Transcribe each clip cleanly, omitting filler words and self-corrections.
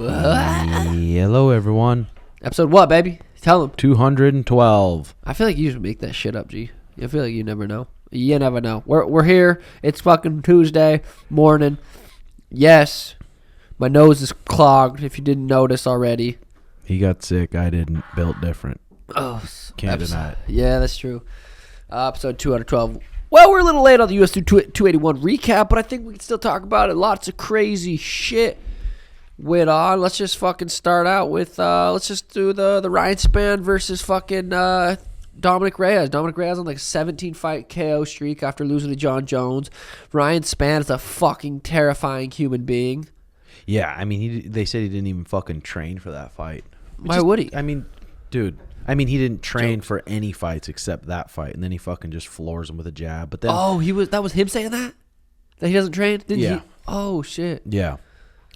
Hello, everyone. Episode what, baby? Tell them. 212. I feel like you should make that shit up, G. I feel like you never know. You never know. We're here. It's fucking Tuesday morning. Yes, my nose is clogged, if you didn't notice already. He got sick. I didn't. Built different. Oh, Can't deny it. Yeah, that's true. Episode 212. Well, we're a little late on the UFC 281 recap, but I think we can still talk about it. Lots of crazy shit went on. Let's just fucking start out with, let's just do the Ryan Spann versus fucking Dominic Reyes. Dominic Reyes on like a 17-fight KO streak after losing to John Jones. Ryan Spann is a fucking terrifying human being. Yeah, I mean, they said he didn't even fucking train for that fight. Why would he? I mean, dude. I mean, he didn't train for any fights except that fight, and then he fucking just floors him with a jab. But then, that was him saying that? That he doesn't train? Didn't yeah. he? Oh, shit. Yeah.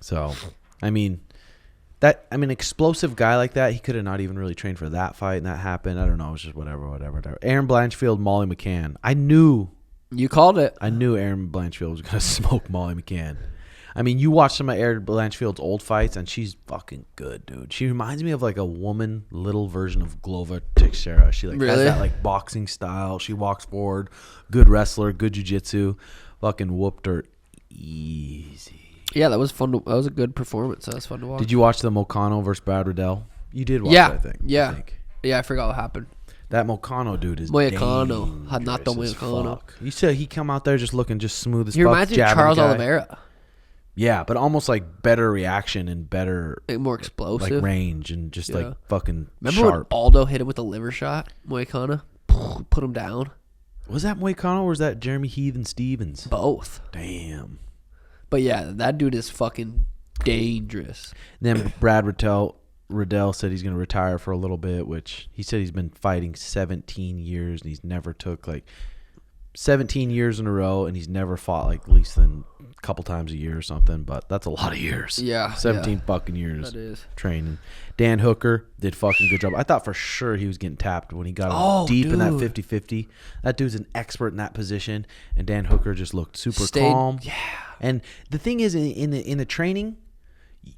So, I mean, explosive guy like that, he could have not even really trained for that fight, and that happened. I don't know. It was just whatever. Aaron Blanchfield, Molly McCann. I knew. You called it. I knew Aaron Blanchfield was going to smoke Molly McCann. I mean, you watch some of Aaron Blanchfield's old fights, and she's fucking good, dude. She reminds me of like a woman, little version of Glover Teixeira. She has that like boxing style. She walks forward, good wrestler, good jiu-jitsu. Fucking whooped her easy. Yeah, that was fun. That was a good performance. That was fun to watch. Did you watch the Moicano versus Brad Riddell? You did watch it, I think. Yeah. I forgot what happened. That Moicano dude is Moicano. Hanato Moicano. You said he come out there just looking just smooth as fuck. He reminds me of Charles Oliveira. Yeah, but almost like better reaction and better, more explosive, like range and just like fucking Remember sharp. when Aldo hit him with a liver shot? Moicano put him down. Was that Moicano or was that Jeremy Heath and Stevens? Both. Damn. But yeah, that dude is fucking dangerous. And then Brad Riddell said he's going to retire for a little bit, which he said he's been fighting 17 years and he's never took like 17 years in a row and he's never fought like at least than a couple times a year or something, but that's a lot of years. Yeah. 17 fucking years. That is. Training. Dan Hooker did fucking good job. I thought for sure he was getting tapped when he got deep in that 50-50. That dude's an expert in that position, and Dan Hooker just looked super calm. Yeah. And the thing is, in the training,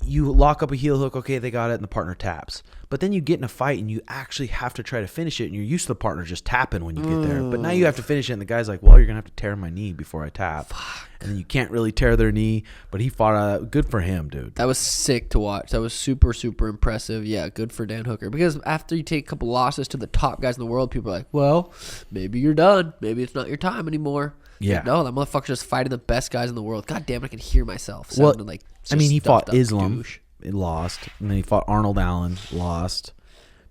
you lock up a heel hook, okay, they got it, and the partner taps. But then you get in a fight, and you actually have to try to finish it, and you're used to the partner just tapping when you get there. But now you have to finish it, and the guy's like, well, you're going to have to tear my knee before I tap. Fuck. And then you can't really tear their knee, but he fought good for him, dude. That was sick to watch. That was super, super impressive. Yeah, good for Dan Hooker. Because after you take a couple losses to the top guys in the world, people are like, well, maybe you're done. Maybe it's not your time anymore. Yeah. Like, no, that motherfucker's just fighting the best guys in the world. God damn, I can hear myself. Well, like he fought Islam. Douche. He lost. And then he fought Arnold Allen, lost.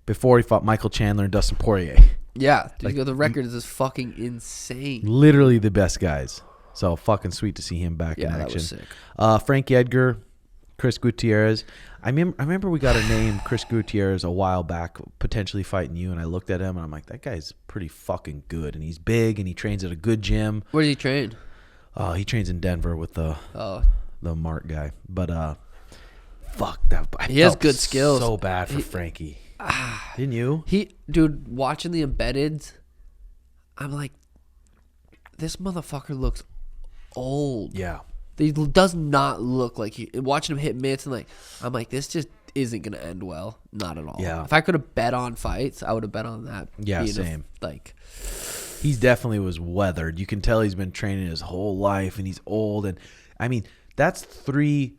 Before he fought Michael Chandler and Dustin Poirier. Yeah. The record is just fucking insane. Literally the best guys. So fucking sweet to see him back in action. That was sick. Frankie Edgar, Chris Gutierrez. I remember we got a name, Chris Gutierrez, a while back, potentially fighting you, and I looked at him, and I'm like, that guy's pretty fucking good, and he's big, and he trains at a good gym. Where does he train? He trains in Denver with the Mark guy. But fuck that. He has good skills. So bad for Frankie. Didn't you? Dude, watching the embeddeds, I'm like, this motherfucker looks old. Yeah. He does not look like watching him hit mitts and I'm like, this just isn't gonna end well. Not at all. Yeah. If I could have bet on fights, I would have bet on that. Yeah, same. He's definitely was weathered. You can tell he's been training his whole life and he's old, and I mean that's 3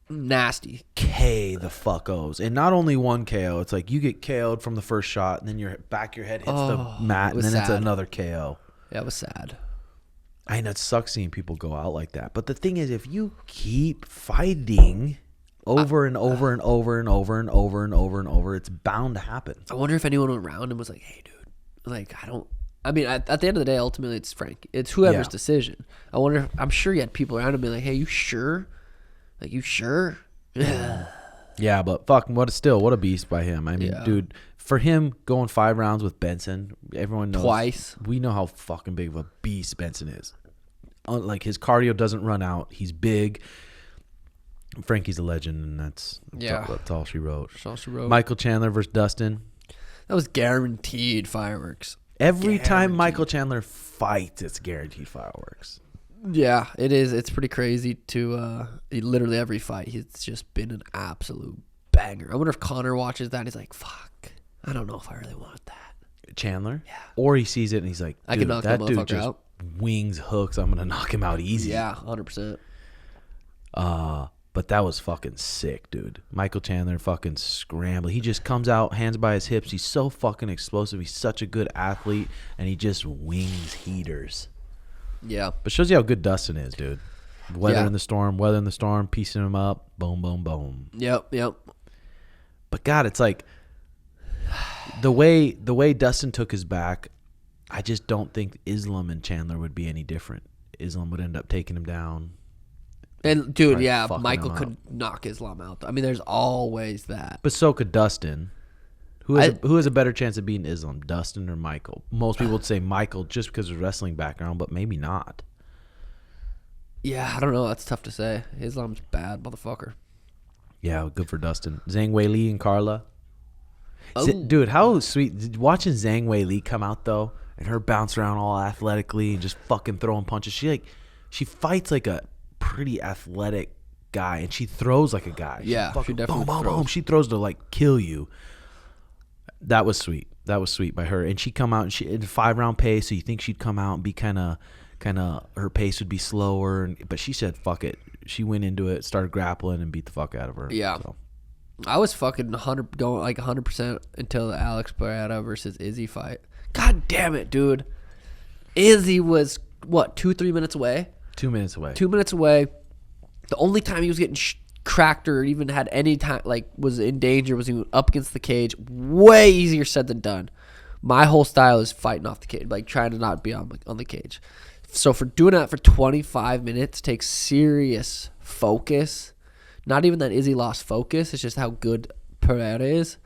nasty K the fuckos, and not only one KO. It's like you get KO'd from the first shot, and then your head hits the mat, and then it's another KO. Yeah, it was sad. I know it sucks seeing people go out like that, but the thing is, if you keep fighting over and over and over and over and over and over and over, it's bound to happen. I wonder if anyone around him was like, "Hey, dude, like I mean, at the end of the day, ultimately, it's Frank. It's whoever's decision. I wonder. I'm sure he had people around him be like, "Hey, you sure? Like, you sure?" Yeah, but fuck, what a beast by him. I mean, dude, for him going 5 rounds with Benson, everyone knows. Twice. We know how fucking big of a beast Benson is. Like, his cardio doesn't run out. He's big. Frankie's a legend, and that's all she wrote. That's all she wrote. Michael Chandler versus Dustin. That was guaranteed fireworks. Every time Michael Chandler fights, it's guaranteed fireworks. Yeah, it is. It's pretty crazy to literally every fight. It's just been an absolute banger. I wonder if Connor watches that and he's like, fuck, I don't know if I really want that. Chandler? Yeah. Or he sees it and he's like, dude, I can knock that that dude motherfucker just out. wings hooks. I'm going to knock him out easy. Yeah, 100%. But that was fucking sick, dude. Michael Chandler fucking scrambling. He just comes out, hands by his hips. He's so fucking explosive. He's such a good athlete, and he just wings heaters. Yeah. But shows you how good Dustin is, dude. Weathering the storm, piecing him up, boom, boom, boom. Yep. But God, it's like the way Dustin took his back, I just don't think Islam and Chandler would be any different. Islam would end up taking him down. And dude, Probably yeah, fucking Michael him could knock Islam out. I mean, there's always that. But so could Dustin. Who has a better chance of beating Islam, Dustin or Michael? Most people would say Michael just because of his wrestling background, but maybe not. Yeah, I don't know. That's tough to say. Islam's bad, motherfucker. Yeah, good for Dustin. Zhang Weili and Carla. Oh. Dude, how sweet. Watching Zhang Weili come out, though, and her bounce around all athletically and just fucking throwing punches. She fights like a pretty athletic guy, and she throws like a guy. Yeah, she definitely boom, throws. boom. She throws to like kill you. That was sweet. That was sweet by her. And she come out and she in 5-round pace, so you think she'd come out and be kind of her pace would be slower, but she said fuck it. She went into it, started grappling, and beat the fuck out of her. Yeah. So. I was fucking 100% until the Alex Pereira versus Izzy fight. God damn it, dude. Izzy was, what, 2-3 minutes away? 2 minutes away. 2 minutes away. The only time he was getting cracked or even had any time, like, was in danger was he was up against the cage. Way easier said than done. My whole style is fighting off the cage, like trying to not be on the cage. So for doing that for 25 minutes takes serious focus. Not even that Izzy lost focus. It's just how good Pereira is.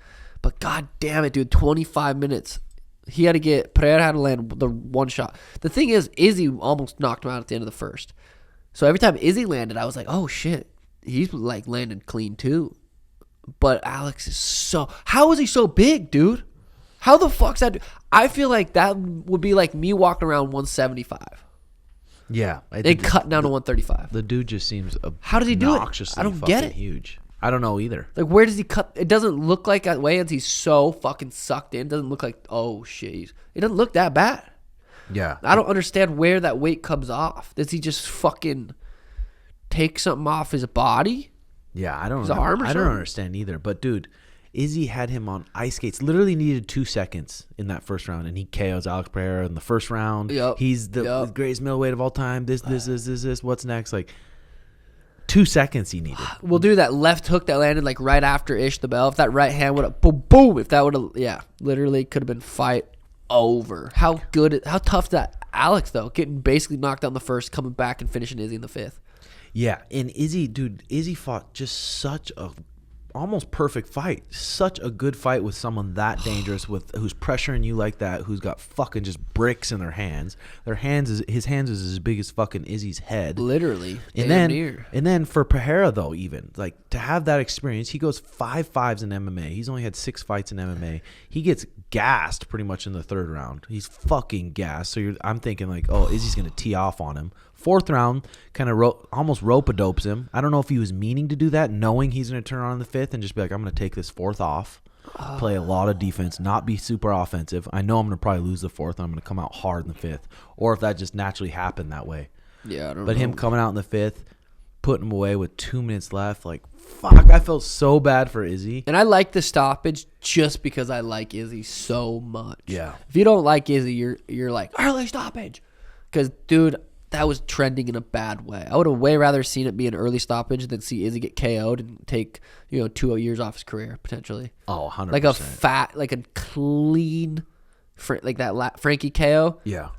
But god damn it, dude, 25 minutes. Pereira had to land the one shot. The thing is, Izzy almost knocked him out at the end of the first. So every time Izzy landed, I was like, oh shit, he's like landing clean too. But Alex is how is he so big, dude? How the fuck's that? I feel like that would be like me walking around 175. Yeah. They cut down to 135. The dude just seems How does he do it? obnoxiously I don't get it. huge. I don't know either. Like, where does he cut? It doesn't look like at weigh-ins he's so fucking sucked in. It doesn't look like, oh shit. It doesn't look that bad. Yeah. I don't understand where that weight comes off. Does he just fucking take something off his body? Yeah, I don't His know. arm or I don't something? understand either. But dude, Izzy had him on ice skates. Literally needed 2 seconds in that first round, and he KOs Alex Pereira in the first round. Yep. He's the Yep. greatest middleweight of all time. This. What's next? Like 2 seconds he needed. We'll do that left hook that landed like right after Ish the bell. If that right hand would have boom, if that would have, yeah, literally could have been fight over. How tough that Alex though, getting basically knocked out in the first, coming back and finishing Izzy in the fifth. Yeah, and Izzy fought just such a almost perfect fight. Such a good fight with someone that dangerous, who's pressuring you like that, who's got fucking just bricks in their hands. His hands is as big as fucking Izzy's head. Literally. And then for Pereira though, even like to have that experience, he goes 5-5s in MMA. He's only had 6 fights in MMA. He gets gassed pretty much in the third round. He's fucking gassed. So I'm thinking like, oh, Izzy's gonna tee off on him. Fourth round, kind of almost rope-a-dopes him. I don't know if he was meaning to do that, knowing he's going to turn on in the fifth and just be like, I'm going to take this fourth off, play a lot of defense, not be super offensive. I know I'm going to probably lose the fourth, and I'm going to come out hard in the fifth. Or if that just naturally happened that way. Yeah, I don't know. But him coming out in the fifth, putting him away with 2 minutes left, like, fuck, I felt so bad for Izzy. And I like the stoppage just because I like Izzy so much. Yeah. If you don't like Izzy, you're like, early stoppage. Because, dude, that was trending in a bad way. I would have way rather seen it be an early stoppage than see Izzy get KO'd and take 2 years off his career potentially. Oh, 100%. Like a clean, like that Frankie KO. Yeah.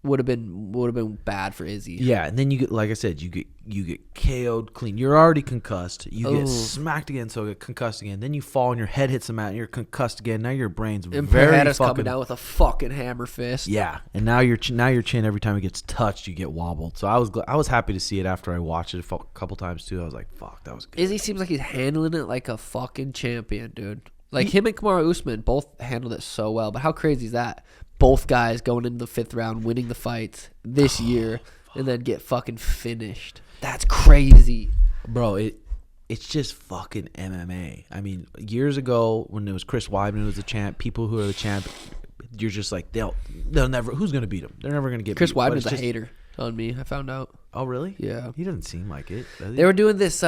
Would have been bad for Izzy. Yeah, and then you get, like I said, you get KO'd clean. You're already concussed. You get smacked again, so get concussed again. Then you fall and your head hits the mat and you're concussed again. Now your brain's And very Pereira's fucking coming down with a fucking hammer fist. Yeah, and now your chin every time it gets touched, you get wobbled. So I was happy to see it after I watched it a couple times too. I was like, fuck, that was good. Izzy seems like he's handling it like a fucking champion, dude. Like him and Kamaru Usman both handled it so well. But how crazy is that? Both guys going into the fifth round, winning the fights this year. and then get fucking finished. That's crazy. Bro, it's just fucking MMA. I mean, years ago when it was Chris Weidman who was the champ, people who are the champ, you're just like they'll never. Who's gonna beat him? They're never gonna get. Chris beat. But Weidman's it's a just, hater on me. I found out. Oh really? Yeah. He doesn't seem like it. Does he? They were doing this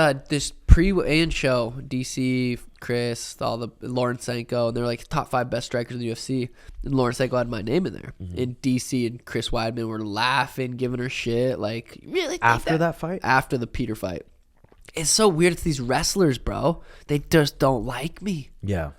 pre-weigh-in show. DC, Chris, all the Lawrencenko, and they're like top 5 best strikers in the UFC. And Lawrencenko had my name in there. And DC and Chris Weidman were laughing, giving her shit. Like, you really think After that fight? After the Petr fight. It's so weird. It's these wrestlers, bro. They just don't like me. Yeah.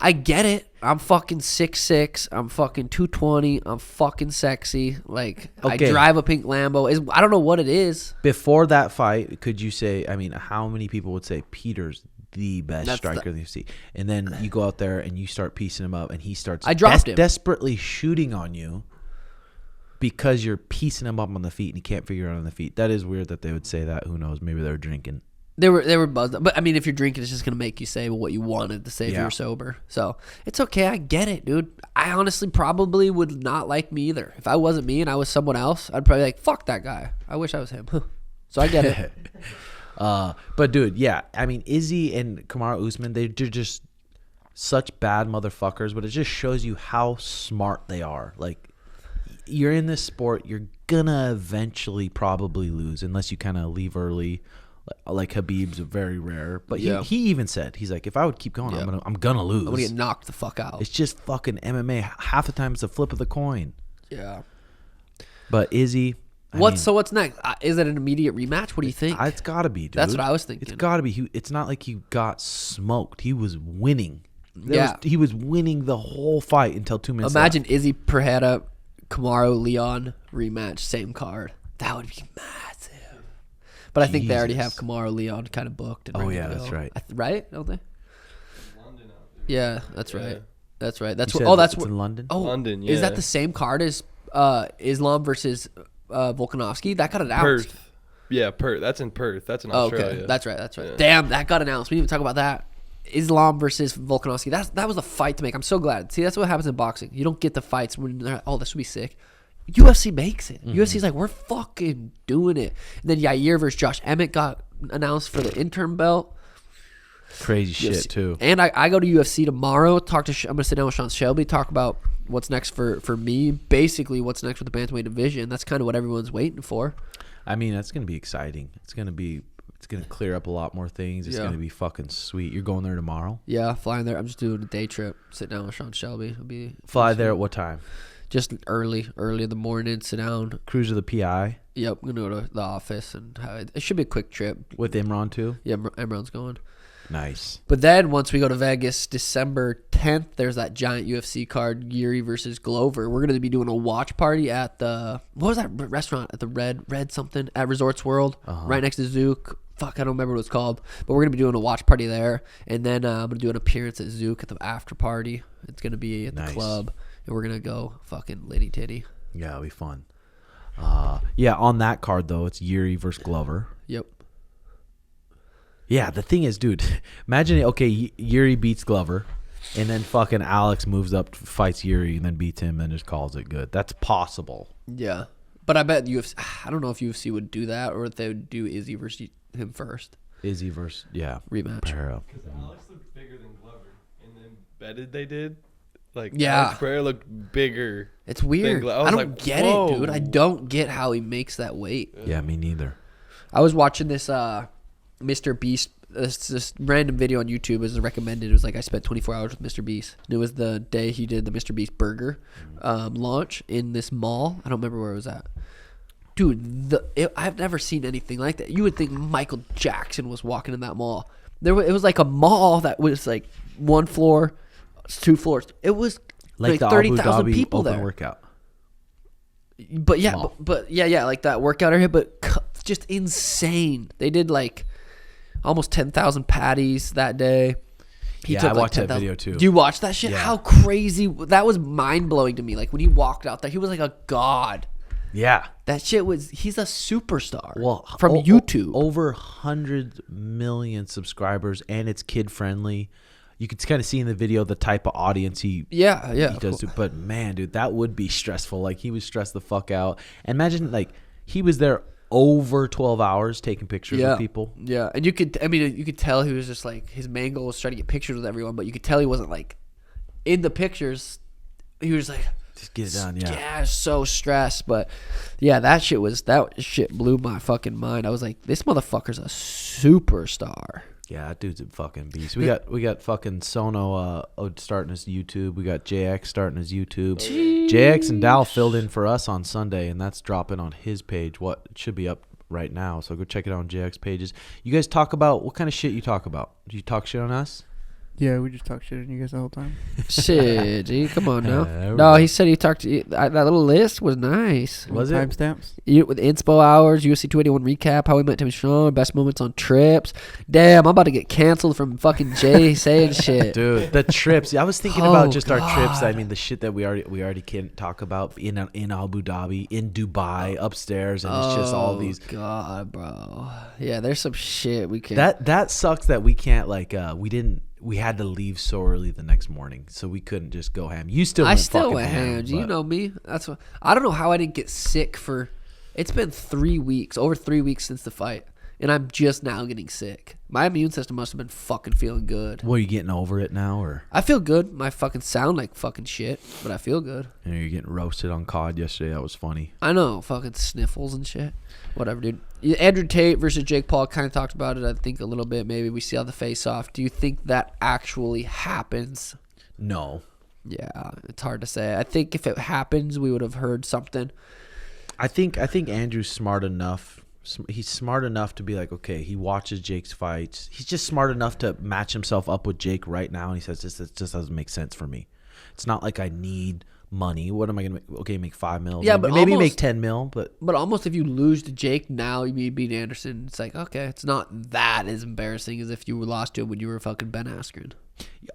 I get it. I'm fucking 6'6". I'm fucking 220. I'm fucking sexy. Like, Okay. I drive a pink Lambo. I don't know what it is. Before that fight, could you say? I mean, how many people would say Peter's the best striker in the UFC? And then you go out there and you start piecing him up, and he starts. I dropped him. Desperately shooting on you because you're piecing him up on the feet and he can't figure it out on the feet. That is weird that they would say that. Who knows? Maybe they're drinking. They were buzzed. But, I mean, if you're drinking, it's just going to make you say what you wanted to say if you're sober. So, it's okay. I get it, dude. I honestly probably would not like me either. If I wasn't me and I was someone else, I'd probably be like, fuck that guy. I wish I was him. So, I get it. But, dude, yeah. I mean, Izzy and Kamaru Usman, they're just such bad motherfuckers. But it just shows you how smart they are. Like, you're in this sport, you're going to eventually probably lose unless you kind of leave early. Like Khabib's very rare, but he even said he's like, if I would keep going, I'm gonna lose. I'm gonna get knocked the fuck out. It's just fucking MMA. Half the time it's a flip of the coin. Yeah. But Izzy, what's next? Is it an immediate rematch? What do you think? It's gotta be, dude. That's what I was thinking. It's gotta be. It's not like he got smoked. He was winning. Yeah. He was winning the whole fight until 2 minutes. Imagine Izzy Pereira, Kamaru Leon rematch, same card. That would be massive. But I think they already have Kamaru Leon kind of booked. And ready to go. That's right. Right? Don't they? London out there. Yeah, that's right. That's right. That's You where. said Oh, that's it's where. in London. Oh, London, Is that yeah. the same card as Islam versus Volkanovski? That got announced. Perth. Yeah, Perth. That's in Perth. That's in Oh, Australia. okay. That's right. That's right. Yeah. Damn, that got announced. We didn't even talk about that. Islam versus Volkanovski. That was a fight to make. I'm so glad. See, that's what happens in boxing. You don't get the fights when they're, oh, this would be sick. UFC makes it. UFC's like, we're fucking doing it. And then Yair versus Josh Emmett got announced for the interim belt. Crazy UFC. shit too. And I go to UFC tomorrow. I'm gonna sit down with Sean Shelby, talk about what's next for me. Basically, what's next with the bantamweight division. That's kind of what everyone's waiting for. I mean, that's gonna be exciting. It's gonna clear up a lot more things. It's gonna be fucking sweet. You're going there tomorrow? Yeah, flying there. I'm just doing a day trip. Sit down with Sean Shelby. It'll be Fly there at what time? just early in the morning. Sit down. Cruise to the PI Yep, I'm gonna go to the office and it should be a quick trip. with Imran too. Yeah, Emron's going. Nice. But then once we go to Vegas, December 10th, there's that giant UFC card, JRE versus Glover. We're gonna be doing a watch party at the what was that restaurant at the Red something at Resorts World, right next to Zook. Fuck, I don't remember what it's called. But we're gonna be doing a watch party there, and then I'm gonna do an appearance at Zook at the after party. It's gonna be at the club, and we're gonna go fucking litty titty. Yeah, it'll be fun. Yeah, on that card though, it's JRE versus Glover. Yep. Yeah, the thing is, dude, imagine JRE beats Glover, and then fucking Alex moves up, fights JRE, and then beats him, and just calls it good. That's possible. Yeah, but I bet UFC. I don't know if UFC would do that or if they would do Izzy versus him first. Izzy versus Rematch. Because Alex looked bigger than Glover, and then betted they did. Like Yeah. Alex Pereira looked bigger. It's weird. I I was don't like, get whoa. it, dude. I don't get how he makes that weight. Yeah, me neither. I was watching this Mr.Beast, this random video on YouTube. It was recommended. It was like I spent 24 hours with Mr.Beast. And it was the day he did the Mr.Beast burger launch in this mall. I don't remember where it was at. Dude, I've never seen anything like that. You would think Michael Jackson was walking in that mall. It was like a mall that was like one floor, 2 floors. It was like the 30,000 Abu Dhabi people open there. workout. But yeah, Mall. but yeah, like that workout area, but just insane. They did like almost 10,000 patties that day. I watched that video too. You watched that shit? Yeah. How crazy. That was mind blowing to me. Like when he walked out there, he was like a god. Yeah. That shit he's a superstar. Well, from YouTube. Over 100 million subscribers, and it's kid friendly. You could kind of see in the video the type of audience he yeah. does. But man, dude, that would be stressful. Like he would stress the fuck out. And imagine like he was there over 12 hours taking pictures of people. Yeah, and you could tell he was just like, his main goal was trying to get pictures with everyone, but you could tell he wasn't like in the pictures. He was like, just get it done. Yeah, so stressed. But yeah, that shit blew my fucking mind. I was like, this motherfucker's a superstar. Yeah, that dude's a fucking beast. We got fucking Sono starting his YouTube. We got JX starting his YouTube. JX and Dal filled in for us on Sunday, and that's dropping on his page. What it should be up right now. So go check it out on JX pages. You guys talk about what kind of shit you talk about? Do you talk shit on us? Yeah, we just talk shit on you guys the whole time. Shit, G, come on now. No, he said he talked to you. That little list was nice. Was it? Timestamps? With inspo hours, UFC 281 recap, how we met Tim Sean, best moments on trips. Damn, I'm about to get canceled from fucking Jay saying shit. Dude, the trips. I was thinking about just our trips. I mean, the shit that we already can't talk about in Abu Dhabi, in Dubai, upstairs, and it's just all these. God, bro. Yeah, there's some shit we can't. That sucks that we can't we had to leave so early the next morning, so we couldn't just go ham. You still went ham. You know me. That's what I don't know how I didn't get sick for. It's been 3 weeks, over 3 weeks since the fight, and I'm just now getting sick. My immune system must have been fucking feeling good. Well, are you getting over it now, or? I feel good. My fucking sound like fucking shit, but I feel good. You know, you're getting roasted on COD yesterday. That was funny. I know, fucking sniffles and shit. Whatever, dude. Andrew Tate versus Jake Paul, kind of talked about it, I think, a little bit. Maybe we see how the face-off. Do you think that actually happens? No. Yeah, it's hard to say. I think if it happens, we would have heard something. I think Andrew's smart enough. He's smart enough to be like, okay, he watches Jake's fights. He's just smart enough to match himself up with Jake right now. And he says, this just doesn't make sense for me. It's not like I need money. What am I going to make? Okay, make $5 million. Yeah, but maybe almost, make $10 million. But almost if you lose to Jake now, you beat Anderson. It's like, okay, it's not that as embarrassing as if you were lost to him when you were fucking Ben Askren.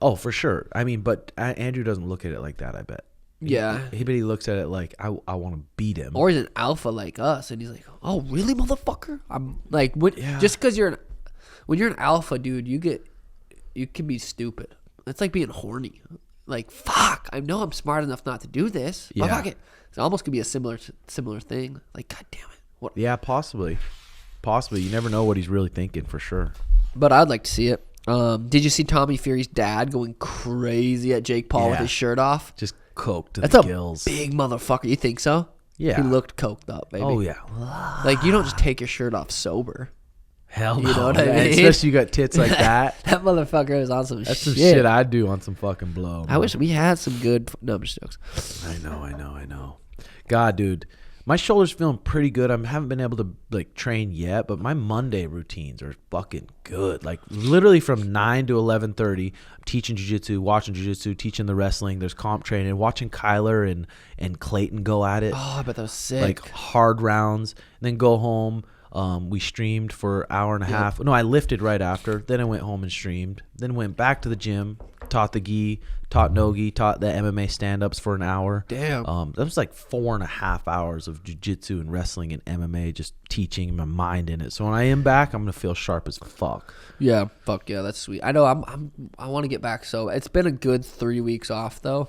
Oh, for sure. I mean, but Andrew doesn't look at it like that, I bet. Yeah. He looks at it like, I want to beat him. Or he's an alpha like us, and he's like, oh, really, motherfucker? I'm like, just because when you're an alpha, dude, you can be stupid. It's like being horny. Like, fuck, I know I'm smart enough not to do this. But fuck it. It almost could be a similar thing. Like, god damn it. What? Yeah, possibly. You never know what he's really thinking, for sure. But I'd like to see it. Did you see Tommy Fury's dad going crazy at Jake Paul with his shirt off? Just coked to That's the gills. Big motherfucker. You think so? Yeah. He looked coked up, baby. Oh, yeah. Like, you don't just take your shirt off sober. Hell no. You know what I mean? Especially you got tits like that. That motherfucker is on some shit. That's some shit I'd do on some fucking blow. I wish we had some good... No, I'm just jokes. I know. God, dude. My shoulder's feeling pretty good. I haven't been able to like train yet, but my Monday routines are fucking good. Like literally from 9 to 11:30, I'm teaching jiu-jitsu, watching jiu-jitsu, teaching the wrestling. There's comp training, watching Kyler and Clayton go at it. Oh, I bet that was sick. Like hard rounds, and then go home. We streamed for an hour and a half. No, I lifted right after. Then I went home and streamed. Then went back to the gym, taught the gi, taught no-gi, taught the MMA stand-ups for an hour. Damn. That was like 4.5 hours of jiu-jitsu and wrestling and MMA, just teaching my mind in it. So when I am back, I'm going to feel sharp as fuck. Yeah, fuck yeah, that's sweet. I know I want to get back. So it's been a good 3 weeks off, though.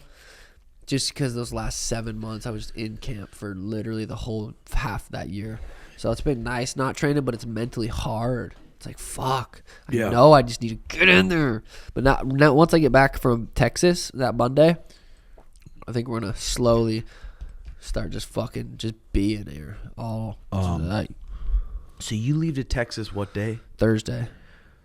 Just because those last 7 months, I was in camp for literally the whole half that year. So it's been nice not training, but it's mentally hard. It's like, fuck. I know I just need to get in there. But not once I get back from Texas that Monday, I think we're going to slowly start just being there all night. So you leave to Texas what day? Thursday.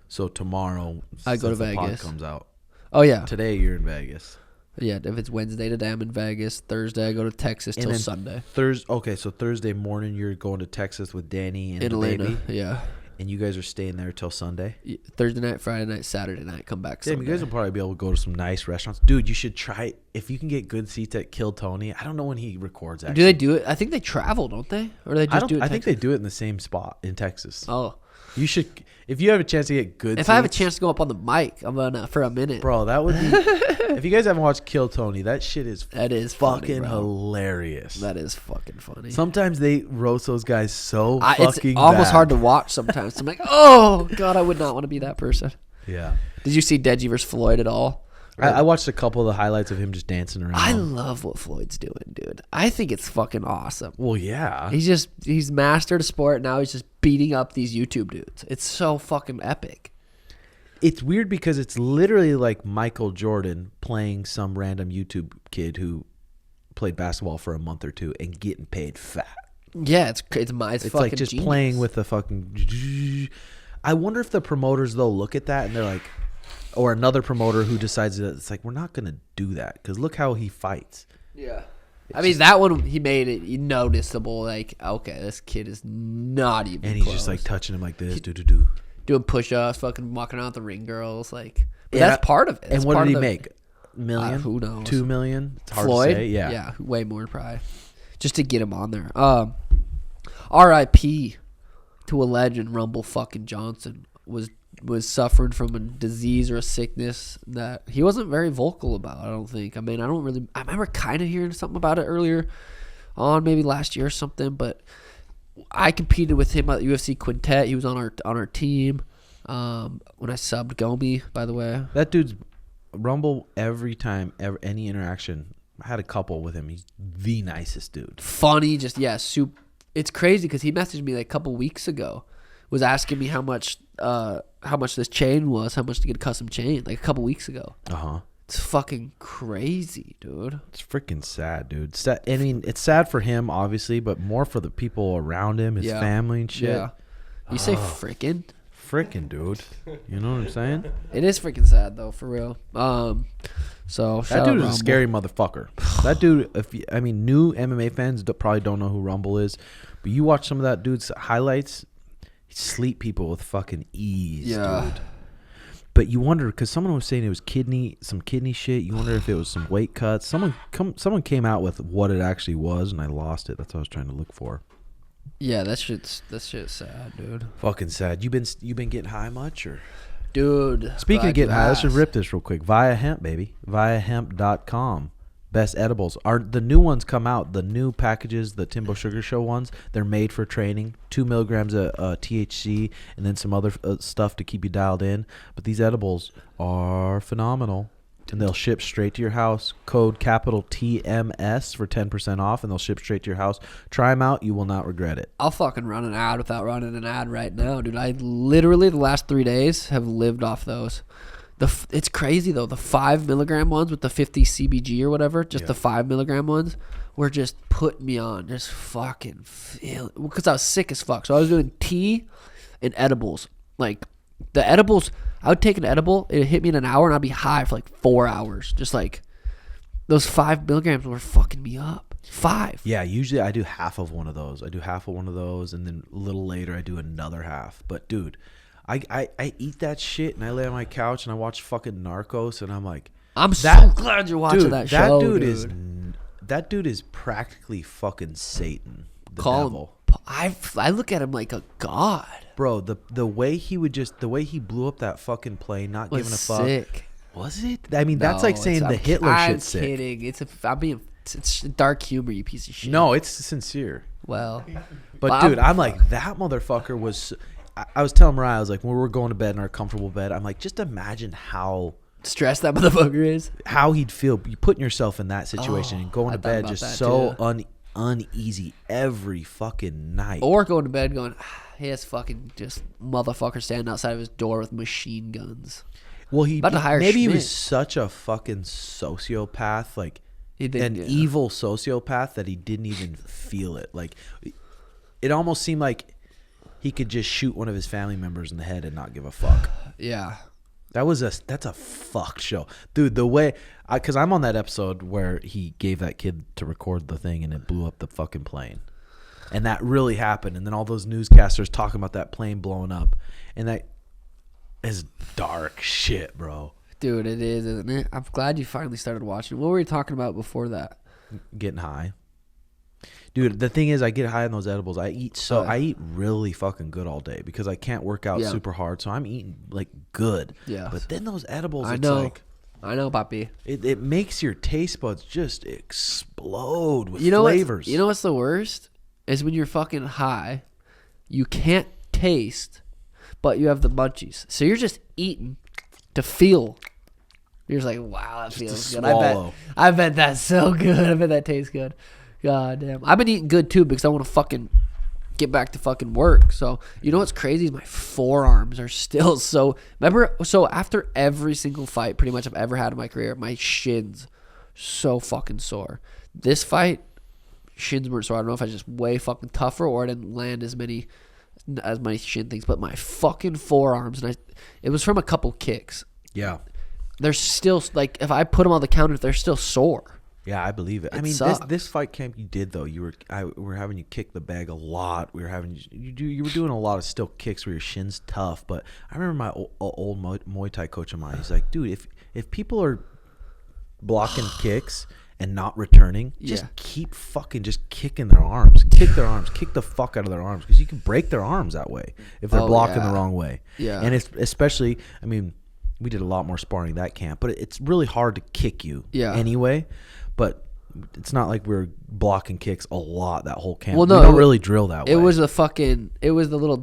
So tomorrow, I go to the pod Vegas. comes out. Oh, yeah. Today you're in Vegas. Yeah, if it's Wednesday today, I'm in Vegas. Thursday, I go to Texas till Sunday. Okay, so Thursday morning you're going to Texas with Danny and the Atlanta, baby. Yeah. And you guys are staying there till Sunday? Thursday night, Friday night, Saturday night, come back Sunday. Damn, you guys will probably be able to go to some nice restaurants. Dude, you should try, if you can get good seats at Kill Tony. I don't know when he records, actually. Do they do it? I think they travel, don't they? Or they just do it I think they do it in the same spot in Texas. Oh. You should, if you have a chance to get good seats. If I have a chance to go up on the mic, I'm gonna for a minute. Bro, that would be, if you guys haven't watched Kill Tony, that shit is fucking hilarious. That is fucking funny. Sometimes they roast those guys so It's fucking almost bad. hard to watch sometimes. I'm like, oh, God, I would not want to be that person. Yeah. Did you see Deji versus Floyd at all? I watched a couple of the highlights of him just dancing around. I love what Floyd's doing, dude. I think it's fucking awesome. Well, yeah. He's mastered a sport. Now he's just beating up these YouTube dudes. It's so fucking epic. It's weird because it's literally like Michael Jordan playing some random YouTube kid who played basketball for a month or two and getting paid fat. Yeah, it's fucking like just genius. playing with the fucking. I wonder if the promoters though look at that and they're like, or another promoter who decides that it's like we're not gonna do that because look how he fights. Yeah, I mean that one he made it noticeable. Like, okay, this kid is not even. And he's close. just like touching him like this, doing push-ups, fucking walking around with the ring girls. Like, but that's part of it. And what did he make? Million? Who knows? 2 million? It's hard Floyd? to say. Yeah, way more probably. Just to get him on there. R.I.P. to a legend, Rumble fucking Johnson was suffering from a disease or a sickness that he wasn't very vocal about, I don't think. I mean, I remember kind of hearing something about it earlier on, maybe last year or something, but I competed with him at UFC Quintet. He was on our team when I subbed Gomi, by the way. That dude's Rumble every time, any interaction. I had a couple with him. He's the nicest dude. Funny, just, yeah, it's crazy because he messaged me like a couple weeks ago, was asking me how much this chain was, how much to get a custom chain, like a couple weeks ago. Uh-huh. It's fucking crazy, dude. It's freaking sad, dude. I mean, it's sad for him, obviously, but more for the people around him, his family and shit. Yeah. You say frickin'? Frickin', dude. You know what I'm saying? It is freaking sad, though, for real. So that dude is a scary motherfucker. That dude, new MMA fans probably don't know who Rumble is, but you watch some of that dude's highlights, he sleep people with fucking ease, dude. But you wonder, because someone was saying it was some kidney shit. You wonder if it was some weight cuts. Someone came out with what it actually was, and I lost it. That's what I was trying to look for. Yeah, that shit's sad, dude. Fucking sad. You been getting high much, or? Dude. Speaking of getting high, let's just rip this real quick. Viiahemp, baby. Viiahemp.com. Best edibles. The new ones come out. The new packages, the TimboSugarShow ones, they're made for training. 2 milligrams of THC and then some other stuff to keep you dialed in. But these edibles are phenomenal. And they'll ship straight to your house. Code capital TMS for 10% off, and they'll ship straight to your house. Try them out. You will not regret it. I'll fucking run an ad without running an ad right now, dude. I literally, the last 3 days, have lived off those. It's crazy, though. The 5 milligram ones with the 50 CBG or whatever, just the 5 milligram ones, were just putting me on. Just fucking feeling. Because I was sick as fuck. So I was doing tea and edibles. Like, the edibles, I would take an edible, it would hit me in an hour, and I'd be high for like 4 hours. Just like, those 5 milligrams were fucking me up. 5. Yeah, usually I do half of one of those. And then a little later I do another half. But, dude, I eat that shit, and I lay on my couch, and I watch fucking Narcos, and I'm like... I'm so glad you're watching that show, That dude is practically fucking Satan, the Call devil. I look at him like a god. Bro, the way he blew up that fucking plane, not giving a fuck. Sick. Was it? I mean, that's like saying the Hitler shit's sick. I'm kidding. It's dark humor, you piece of shit. No, it's sincere. Well, but dude, I'm like, that motherfucker was. I was telling Mariah, I was like, when we're going to bed in our comfortable bed, I'm like, just imagine how stressed that motherfucker is. How he'd feel. You putting yourself in that situation and going to bed just so uneasy every fucking night. Or going to bed going, he has fucking just motherfucker standing outside of his door with machine guns. Well, he was such a fucking sociopath, like evil sociopath, that he didn't even feel it. Like, it almost seemed like he could just shoot one of his family members in the head and not give a fuck. Yeah. That's a fucked show. Dude, the way, because I'm on that episode where he gave that kid to record the thing and it blew up the fucking plane. And that really happened. And then all those newscasters talking about that plane blowing up. And that is dark shit, bro. Dude, it is, isn't it? I'm glad you finally started watching. What were you talking about before that? Getting high. Dude, the thing is, I get high on those edibles. I eat really fucking good all day because I can't work out super hard, so I'm eating like good. Yeah. But then those edibles, I know, papi. It makes your taste buds just explode with flavors. You know what's the worst? Is when you're fucking high, you can't taste, but you have the munchies. So you're just eating to feel You're just like, wow, that feels good. swallow. I bet that's so good. I bet that tastes good. God damn. I've been eating good too because I want to fucking get back to fucking work. So you know what's crazy is my forearms are still so. Remember, so after every single fight pretty much I've ever had in my career, my shins so fucking sore. This fight, shins weren't sore. I don't know if I was just way fucking tougher or I didn't land as many shin things, but my fucking forearms, and it was from a couple kicks. Yeah. They're still, like, if I put them on the counter, they're still sore. Yeah, I believe it. I mean, this fight camp you did though, we were having you kick the bag a lot. We were having you were doing a lot of still kicks where your shin's tough. But I remember my old Muay Thai coach of mine. He's like, dude, if people are blocking kicks and not returning, just keep fucking just kicking their arms, kick the fuck out of their arms because you can break their arms that way if they're blocking the wrong way. Yeah, and it's especially, I mean, we did a lot more sparring that camp, but it's really hard to kick you anyway. But it's not like we're blocking kicks a lot that whole camp. Well, no, we don't really drill that way. It was the little,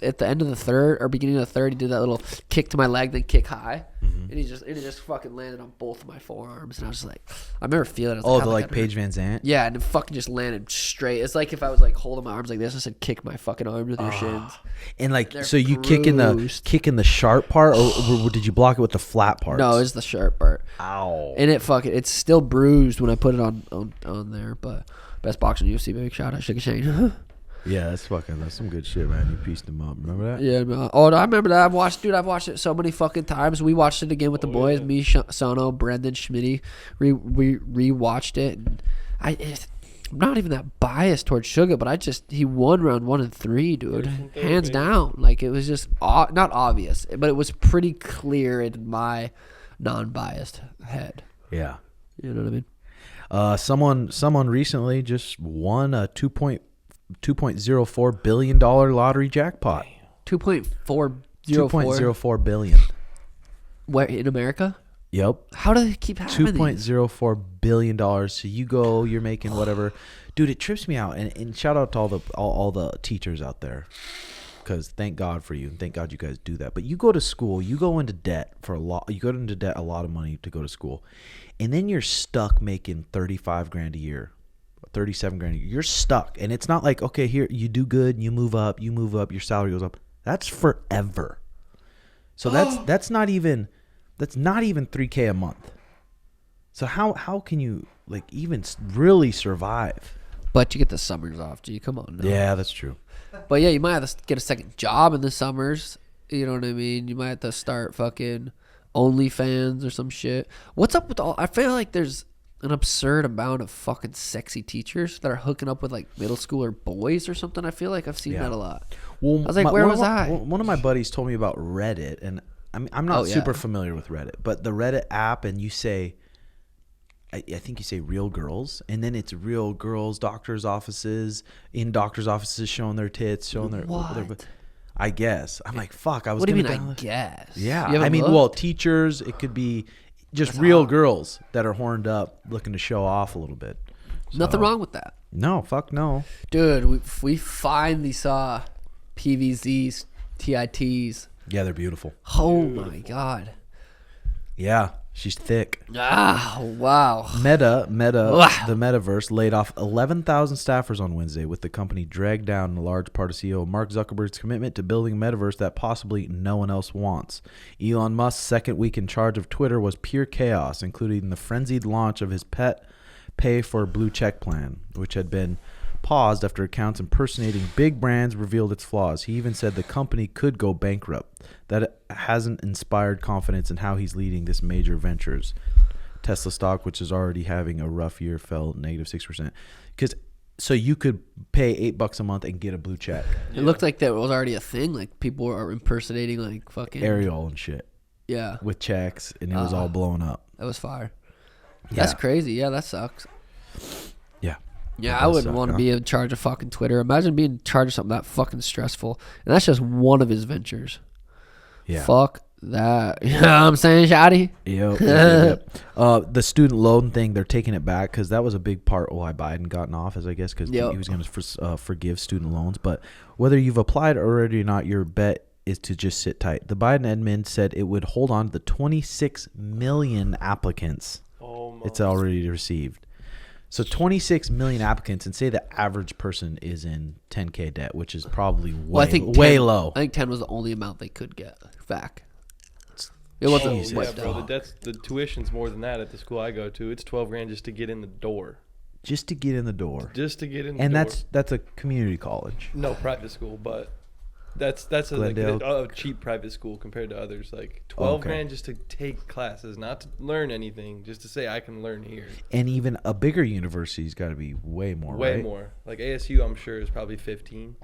at the end of the third or beginning of the third, he did that little kick to my leg, then kick high. And he just fucking landed on both of my forearms. And I was just like, I remember feeling it. I was like Paige Van Zandt? Yeah, and it fucking just landed straight. It's like if I was like holding my arms like this, I said, kick my fucking arms with your shins. And like, so you kick in the sharp part, or did you block it with the flat part? No, it's the sharp part. Ow. And it's still bruised when I put it on there. But best boxer in UFC, big shout out, Suga Shane. Yeah, that's some good shit, man. You pieced them up. Remember that? Yeah. Oh, I remember that. I've watched it so many fucking times. We watched it again with the boys. Yeah. Me, Sono, Brendan, Schmitty. We rewatched it. And I'm not even that biased towards Suga, but he won round 1 and 3, dude. Hands down. Like, it was just not obvious, but it was pretty clear in my non-biased head. Yeah. You know what I mean? Someone recently just won a $2.04 billion lottery jackpot. 2.4 billion. Where, in America? Yep. How do they keep having $2.04 billion. So you're making whatever. Dude, it trips me out. And shout out to all the teachers out there. Because thank God for you. And thank God you guys do that. But you go to school, you go into debt a lot of money to go to school. And then you're stuck making $35,000 a year. $37,000 a year. You're stuck, and it's not like, okay, here you do good, you move up, your salary goes up. That's forever. So that's not even $3,000 a month. So how can you like even really survive? But you get the summers off. Gee, come on. No. Yeah, that's true. But yeah, you might have to get a second job in the summers. You know what I mean? You might have to start fucking OnlyFans or some shit. What's up with all? I feel like there's an absurd amount of fucking sexy teachers that are hooking up with like middle schooler boys or something. I feel like I've seen that a lot. Well, I was like, where was I? One of my buddies told me about Reddit, and I'm not super familiar with Reddit, but the Reddit app, and you say, I think you say real girls, and then it's real girls, doctors' offices showing their tits, showing their I guess. I'm like, fuck. I was. What do you mean? I guess. Yeah. I mean, well, teachers. It could be just real girls that are horned up, looking to show off a little bit. So, nothing wrong with that. No, fuck no. Dude, we finally saw PVZs, TITs. Yeah, they're beautiful. Oh my god. Yeah, she's thick. Ah, wow. Meta, the metaverse laid off 11,000 staffers on Wednesday, with the company dragged down in large part of CEO Mark Zuckerberg's commitment to building a metaverse that possibly no one else wants. Elon Musk's second week in charge of Twitter was pure chaos, including the frenzied launch of his pet pay for blue check plan, which had been paused after accounts impersonating big brands revealed its flaws. He even said the company could go bankrupt. That hasn't inspired confidence in how he's leading this major ventures. Tesla stock, which is already having a rough year, fell -6%. So you could pay $8 a month and get a blue check. It looked like that was already a thing. Like people are impersonating like fucking Ariel and shit. Yeah. With checks, and it was all blown up. That was fire. Yeah. That's crazy. Yeah, that sucks. Yeah. Yeah, I wouldn't want to be in charge of fucking Twitter. Imagine being in charge of something that fucking stressful. And that's just one of his ventures. Yeah. Fuck that. You know what I'm saying, Shotty? Yep. The student loan thing, they're taking it back because that was a big part why Biden got in office, I guess, because he was going to forgive student loans. But whether you've applied already or not, your bet is to just sit tight. The Biden admin said it would hold on to the 26 million applicants it's already received. So 26 million applicants, and say the average person is in 10K debt, which is probably way low. I think 10 was the only amount they could get back. It wasn't yeah, bro. The tuition's more than that at the school I go to. It's $12,000 just to get in the door. Just to get in the door. And that's a community college. No, private school, but that's a cheap private school compared to others. Like $12,000 just to take classes, not to learn anything, just to say I can learn here. And even a bigger university's got to be way more. Way more. Like ASU, I'm sure is probably 15.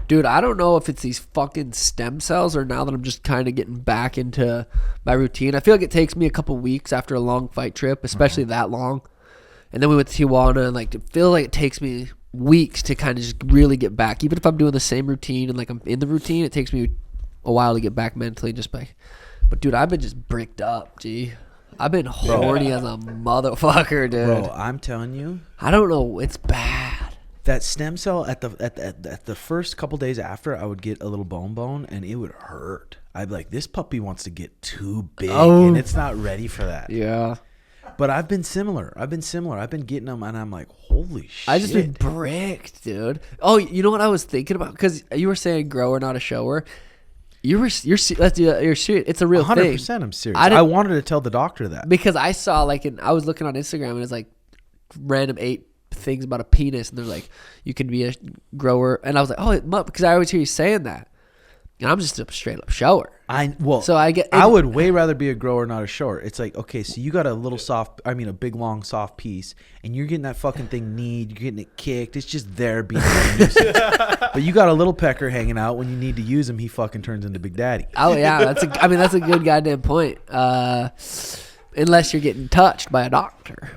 Dude, I don't know if it's these fucking stem cells or now that I'm just kind of getting back into my routine. I feel like it takes me a couple weeks after a long fight trip, especially that long. And then we went to Tijuana, and like, I feel like it takes me weeks to kind of just really get back. Even if I'm doing the same routine and like I'm in the routine, it takes me a while to get back mentally. But dude, I've been just bricked up, G. I've been horny as a motherfucker, dude. Bro, I'm telling you, I don't know, it's bad. That stem cell at the first couple days after, I would get a little bone, and it would hurt. I'd be like, this puppy wants to get too big, and it's not ready for that. Yeah. But I've been similar. I've been getting them, and I'm like, holy shit. I just been bricked, dude. Oh, you know what I was thinking about? Because you were saying grower, not a shower. You're serious. It's a real 100% thing. 100% I'm serious. I wanted to tell the doctor that. Because I saw, I was looking on Instagram, and it's like random 8 things about a penis, and they're like, you can be a grower. And I was like, oh, because I always hear you saying that. And I'm just a straight up shower. I would way rather be a grower, not a shower. It's like, okay, so you got a big long soft piece, and you're getting that fucking thing kneed, you're getting it kicked. It's just there being used. But you got a little pecker hanging out. When you need to use him, he fucking turns into Big Daddy. Oh yeah, that's a good goddamn point. Unless you're getting touched by a doctor.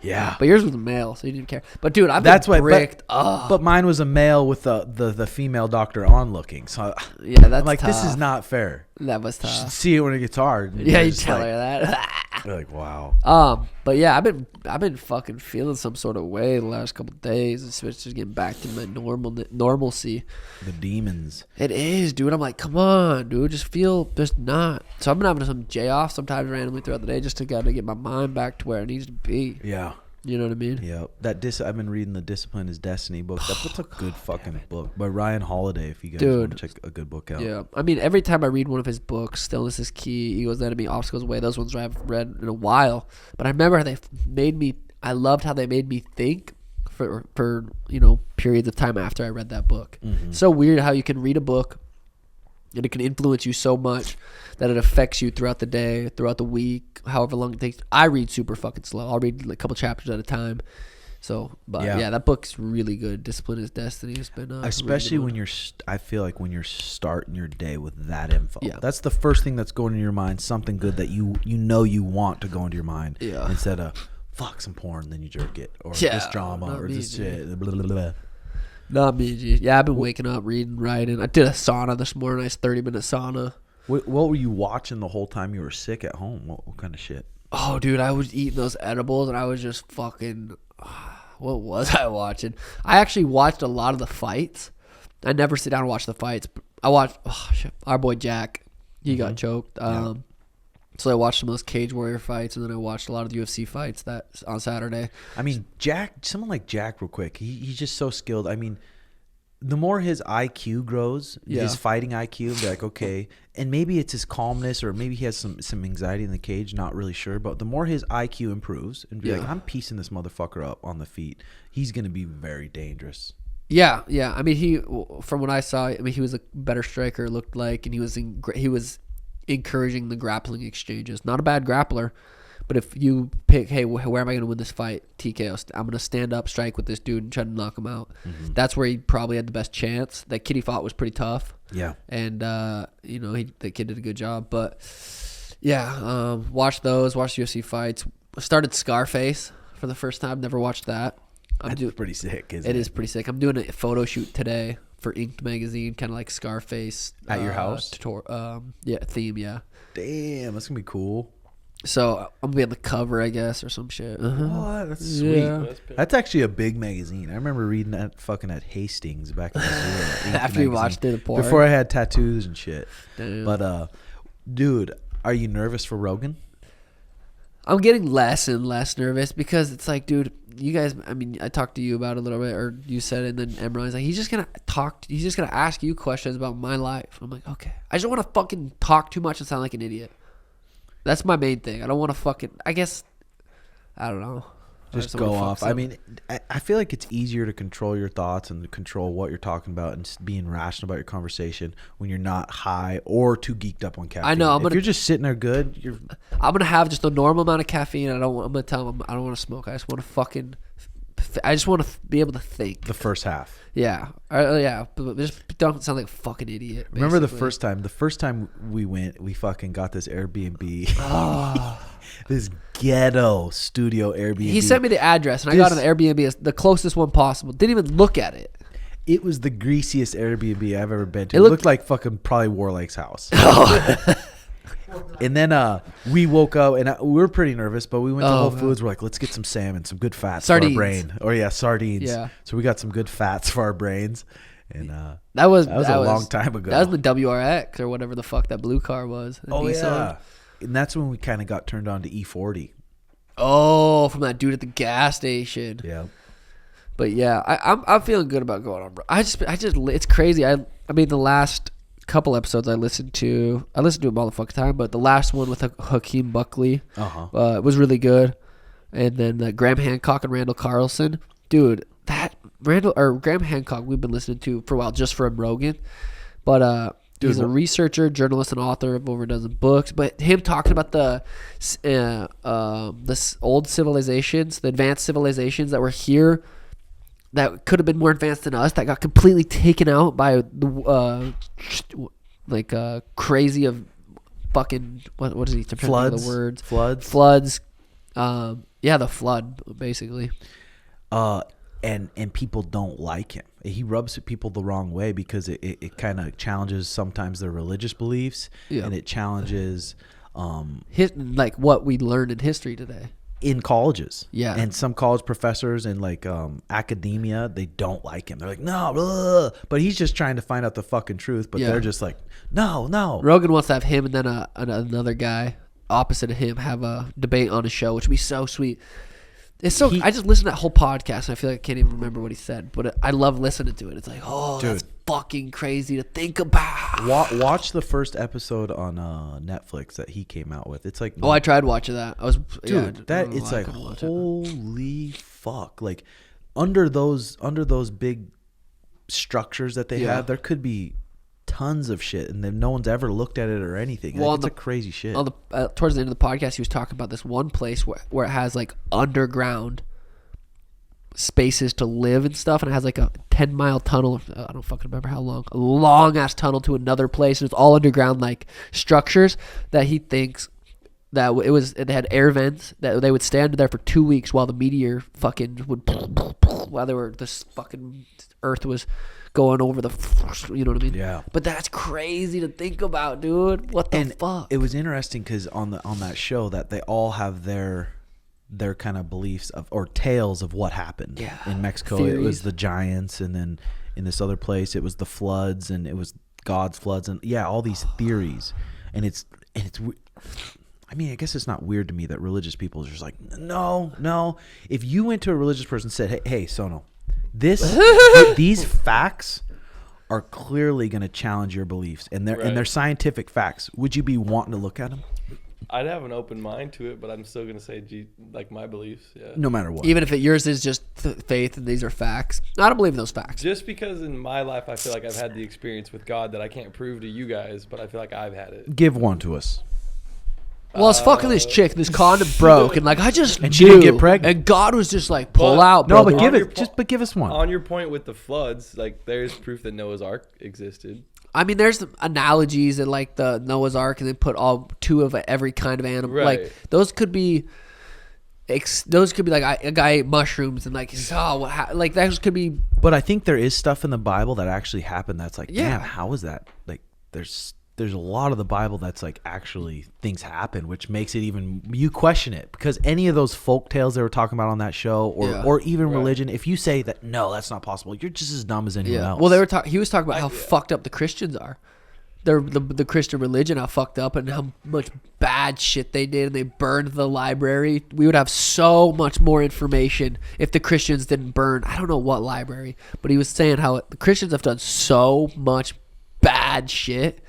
Yeah, but yours was a male, so you didn't care. But dude, I've been bricked. But mine was a male with the female doctor on looking. So yeah, that's I'm like, tough. This is not fair. That was You tough. should see it when it gets hard. Yeah, you tell her that. You're like, wow. But yeah, I've been fucking feeling some sort of way the last couple of days. It's just getting back to my normalcy. The demons. It is, dude. I'm like, come on, dude. Just not. So I've been having some J off sometimes randomly throughout the day just to gotta get my mind back to where it needs to be. Yeah. You know what I mean? Yeah. I've been reading the Discipline is Destiny book. That's a good fucking book by Ryan Holiday. If you guys want to check a good book out. Yeah. I mean, every time I read one of his books, Stillness is Key, Ego's Enemy, Obstacles Away, those ones I haven't read in a while. But I remember how I loved how they made me think for periods of time after I read that book. Mm-hmm. So weird how you can read a book and it can influence you so much that it affects you throughout the day, throughout the week, however long it takes. I read super fucking slow. I'll read a couple chapters at a time. So, but yeah, that book's really good. Discipline is Destiny. It's been especially when I feel like when you're starting your day with that info. Yeah. That's the first thing that's going into your mind. Something good that you want to go into your mind. Yeah. Instead of fuck some porn, then you jerk it, or this drama, or this shit. Blah, blah, blah. Not me, G. Yeah, I've been waking up, reading, writing. I did a sauna this morning. Nice 30-minute sauna. What were you watching the whole time you were sick at home? What kind of shit? Oh, dude, I was eating those edibles, and I was just fucking... What was I watching? I actually watched a lot of the fights. I never sit down and watch the fights. I watched our boy Jack. He got choked. So I watched some of those Cage Warrior fights, and then I watched a lot of the UFC fights that on Saturday. I mean, someone like Jack, real quick, he's just so skilled. I mean, the more his IQ grows, his fighting IQ, be like, okay, and maybe it's his calmness, or maybe he has some anxiety in the cage, not really sure, but the more his IQ improves, and be like, I'm piecing this motherfucker up on the feet, he's going to be very dangerous. Yeah. I mean, from what I saw, he was a better striker, it looked like, and he was encouraging the grappling exchanges. Not a bad grappler, but if you pick, hey, where am I going to win this fight? TKO. I'm going to stand up, strike with this dude, and try to knock him out. Mm-hmm. That's where he probably had the best chance. That kid he fought was pretty tough. Yeah. And, the kid did a good job. But, yeah, watched those, watched UFC fights. Started Scarface for the first time. Never watched that. That's pretty sick, isn't it? It is pretty sick. I'm doing a photo shoot today for Inked magazine, kind of like Scarface. At your house? Theme, yeah. Damn, that's going to be cool. So I'm gonna be on the cover, I guess, or some shit. Oh, that's sweet. Yeah. That's actually a big magazine. I remember reading that fucking at Hastings back in the day. After you watched it, before I had tattoos and shit. Damn. But dude, are you nervous for Rogan? I'm getting less and less nervous because it's like, dude, you guys. I mean, I talked to you about it a little bit, or you said it, and then Emron's like, he's just gonna ask you questions about my life. I'm like, okay. I just don't want to fucking talk too much and sound like an idiot. That's my main thing. I don't want to fucking. I guess. I don't know. Just go off. I mean, I feel like it's easier to control your thoughts and control what you're talking about and being rational about your conversation when you're not high or too geeked up on caffeine. I know. If you're just sitting there good, I'm gonna have just a normal amount of caffeine. I'm gonna tell them I don't want to smoke. I just want to fucking. I just want to be able to think. the first half. Yeah. Yeah. But just don't sound like a fucking idiot. Remember the basically. first time we went, we fucking got this Airbnb. This ghetto studio Airbnb. He sent me the address, and I got an Airbnb, the closest one possible. Didn't even look at it. It was the greasiest Airbnb I've ever been to. It looked like fucking probably Warlike's house. And then we woke up, and we were pretty nervous, but we went to Whole Foods. We're like, let's get some salmon, some good fats Sardines. for our brain. Or yeah, sardines. Yeah. So we got some good fats for our brains. And that was a long time ago. That was the WRX or whatever the fuck that blue car was. Oh, yeah. And that's when we kind of got turned on to E40. Oh, from that dude at the gas station. Yeah. But yeah, I'm feeling good about going on, bro. I just it's crazy. I mean, the last couple episodes I listened to them all the fucking time, but the last one with Hakeem Buckley was really good. And then Graham Hancock and Randall Carlson, dude, that Graham Hancock we've been listening to for a while just from Rogan, but he's a researcher, journalist, and author of over a dozen books. But him talking about the old civilizations, the advanced civilizations that were here, that could have been more advanced than us, that got completely taken out by the crazy of fucking what is he? Floods. The words. Floods. Yeah, the flood basically. And people don't like him. He rubs people the wrong way because it kind of challenges sometimes their religious beliefs, and it challenges like what we learned in history today. In colleges. Yeah. And some college professors and like academia, they don't like him. They're like, no, blah. But he's just trying to find out the fucking truth. But they're just like, no. Rogan wants to have him and then another guy opposite of him have a debate on his show, which would be so sweet. It's so. I just listened to that whole podcast and I feel like I can't even remember what he said, but I love listening to it. It's like, that's fucking crazy to think about. Watch the first episode on Netflix that he came out with. It's like, I tried watching that. It's like, holy fuck! Like under those big structures that they have, there could be tons of shit, and then no one's ever looked at it or anything. Well, it's crazy shit. Towards the end of the podcast, he was talking about this one place where it has like underground spaces to live and stuff, and it has like a 10-mile tunnel. I don't fucking remember how long. A long ass tunnel to another place, and it's all underground like structures that he thinks that it had air vents that they would stand there for 2 weeks while the meteor fucking would while this fucking Earth was going over you know what I mean? Yeah. But that's crazy to think about, dude. What the fuck? It was interesting because on that show that they all have their kind of beliefs or tales of what happened. Yeah. In Mexico, Theories. It was the giants, and then in this other place, it was the floods, and it was God's floods, and all these theories, and it's. I mean, I guess it's not weird to me that religious people are just like, no. If you went to a religious person and said, hey, Sono, these facts are clearly going to challenge your beliefs, and they're scientific facts, would you be wanting to look at them? I'd have an open mind to it, but I'm still going to say, like my beliefs. Yeah. No matter what. Even if yours is just faith and these are facts. I don't believe in those facts. Just because in my life I feel like I've had the experience with God that I can't prove to you guys, but I feel like I've had it. Give one to us. Well, I was fucking this chick, this condom broke, and like I just and she didn't get pregnant, and God was just like, pull out, no, brother. but give us one. On your point with the floods, like there's proof that Noah's Ark existed. I mean, there's analogies that like the Noah's Ark, and they put all two of every kind of animal. Right. Like those could be like a guy ate mushrooms and like like that could be. But I think there is stuff in the Bible that actually happened. That's like, damn, how is that? Like, there's there's a lot of the Bible that's like actually things happen, which makes it even you question it, because any of those folk tales they were talking about on that show, or even religion, if you say that no, that's not possible, you're just as dumb as anyone else. Well, he was talking about how fucked up the Christians are. The Christian religion, how fucked up and how much bad shit they did, and they burned the library. We would have so much more information if the Christians didn't burn. I don't know what library, but he was saying how the Christians have done so much bad shit.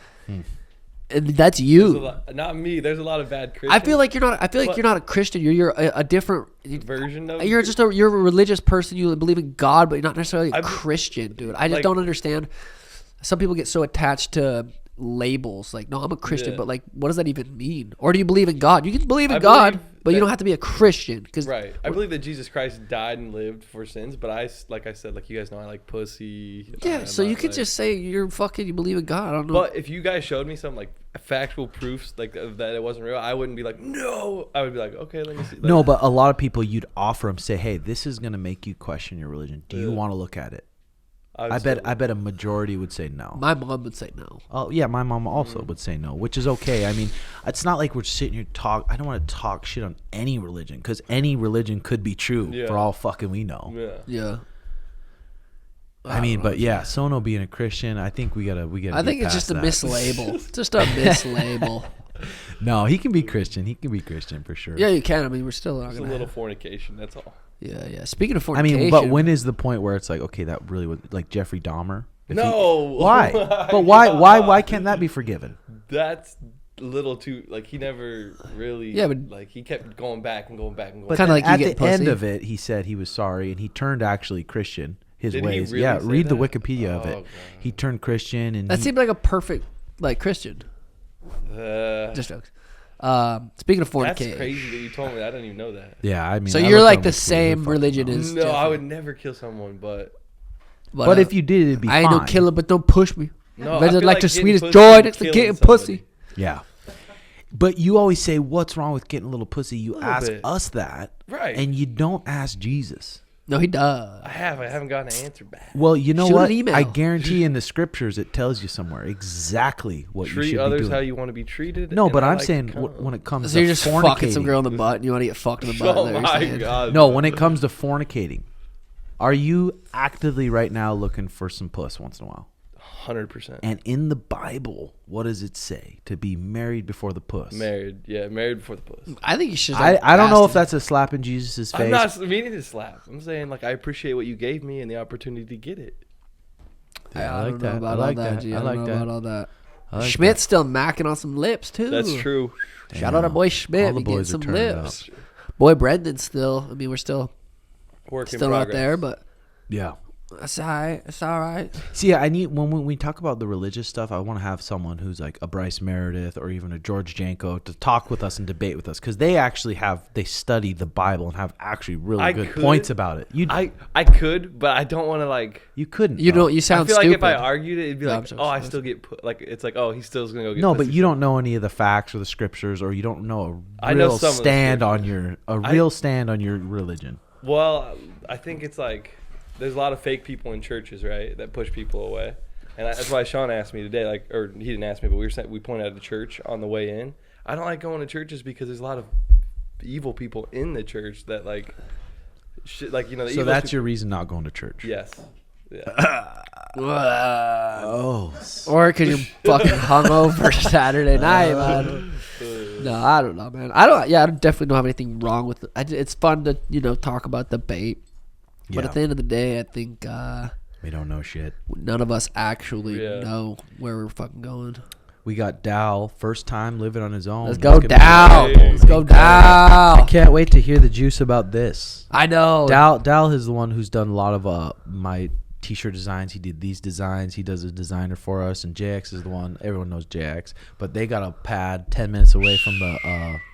And that's you. Not me. There's a lot of bad Christians. I feel like you're not a Christian. You're a different version of. You're a religious person. You believe in God, but you're not necessarily a Christian, dude. I just don't understand. Some people get so attached to labels, like, no, I'm a Christian, but like, what does that even mean? Or do you believe in God? You can believe in God, but you don't have to be a Christian. Right. I believe that Jesus Christ died and lived for sins, but like I said, like, you guys know I like pussy. Yeah, so you could just say you believe in God. I don't know. But if you guys showed me some like factual proofs like that it wasn't real, I wouldn't be like, no. I would be like, okay, let me see. No, but a lot of people, you'd offer them, say, hey, this is going to make you question your religion. Do you want to look at it? I bet a majority would say no. My mom would say no. Oh yeah, my mom also would say no, which is okay. I mean, it's not like we're sitting here I don't want to talk shit on any religion, because any religion could be true for all fucking we know. Yeah. I mean, but yeah, Sono being a Christian, I think we gotta. I think it's just a mislabel. Just a mislabel. No, he can be Christian. He can be Christian for sure. Yeah, you can. I mean, we're still not gonna. It's a little fornication. That's all. Yeah. Speaking of fornication, I mean, but when is the point where it's like, okay, that really was like Jeffrey Dahmer? Why? But why can't that be forgiven? That's a little too, like, he never really. Yeah, but like, he kept going back and going back and going. But kind of like at the end of it, he said he was sorry and he turned actually Christian. His ways. He really read that? The Wikipedia of it. God. He turned Christian, and that seemed like a perfect like Christian. Just jokes. Speaking of fornication, that's crazy that you told me. I didn't even know that. Yeah, I mean, so you're like the same religion as. No, I would never kill someone, but if you did, it'd be fine. I ain't no killer, but don't push me. No, I feel like the sweetest joy next to getting pussy. Yeah, but you always say, "What's wrong with getting a little pussy?" You ask us that, right? And you don't ask Jesus. No, he does. I haven't gotten an answer back. Well, you know what? I guarantee in the scriptures it tells you somewhere exactly what you should be doing. Treat others how you want to be treated. No, but I'm saying when it comes to you're just fornicating, fucking some girl in the butt and you want to get fucked in the butt. Oh my God. No, when it comes to fornicating, are you actively right now looking for some puss once in a while? 100%. And in the Bible, what does it say? To be married before the puss. Married before the puss. I think you should. I don't know if that's a slap in Jesus' face. I'm not meaning to slap. I'm saying, like, I appreciate what you gave me and the opportunity to get it. Yeah, I like that. I like that. I like that. All that. Like Schmidt's still macking on some lips too. That's true. Shout out our boy Schmidt. All the boys some are lips. Boy Brendan's still. I mean, we're still Work in still progress. out there, but yeah. That's all right. It's all right. See, I need when we talk about the religious stuff, I want to have someone who's like a Bryce Meredith or even a George Janko to talk with us and debate with us, because they actually they study the Bible and have actually really good points about it. I could, but I don't want to, like. You couldn't. You don't. You sound I feel stupid. like if I argued it, it'd be like, I still get put. Like, it's like, he still is gonna go get. No, but you don't know any of the facts or the scriptures, or you don't know I know real some stand on your stand on your religion. Well, I think it's like, there's a lot of fake people in churches, right, that push people away, and that's why Sean asked me today, like, or he didn't ask me, but we pointed out the church on the way in. I don't like going to churches because there's a lot of evil people in the church that, like, shit, like, the so that's your reason not going to church. Yes. Yeah. Or because you're fucking hungover Saturday night, man. No, I don't know, man. I definitely don't have anything wrong with it. It's fun to talk about debate. But at the end of the day, I think we don't know shit. None of us actually know where we're fucking going. We got Dal, first time living on his own. Let's go, Dal. Let's go, Dal. I can't wait to hear the juice about this. I know. Dal is the one who's done a lot of my t-shirt designs. He did these designs. He does a designer for us, and JX is the one. Everyone knows JX, but they got a pad 10 minutes away from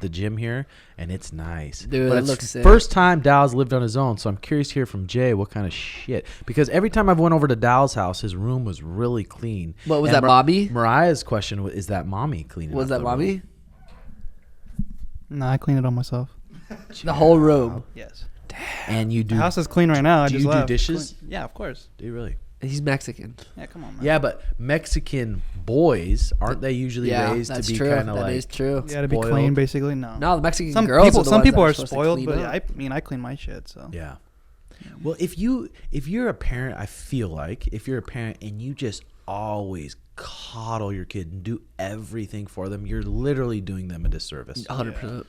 the gym here, and it's nice. Dude, but it it's looks sick. First time Dal's lived on his own, so I'm curious to hear from Jay what kind of shit. Because every time I've went over to Dal's house, his room was really clean. What was that, mommy? Mariah's question was, is that mommy cleaning? Was that mommy? No, I cleaned it all myself. The whole room. Yes. And you do. The house is clean right now. Do you do dishes? Yeah, of course. Do you really? He's Mexican. Yeah, come on, man. Yeah, but Mexican boys aren't they usually raised to that's be true. kind of That like is true. You gotta be spoiled. clean, basically. No. No, the Mexican Some girls. people, are the some ones people that are supposed to spoiled, clean but up. I clean my shit. So Yeah. Well, if you're a parent, I feel like if you're a parent and you just always coddle your kid and do everything for them, you're literally doing them a disservice. 100%.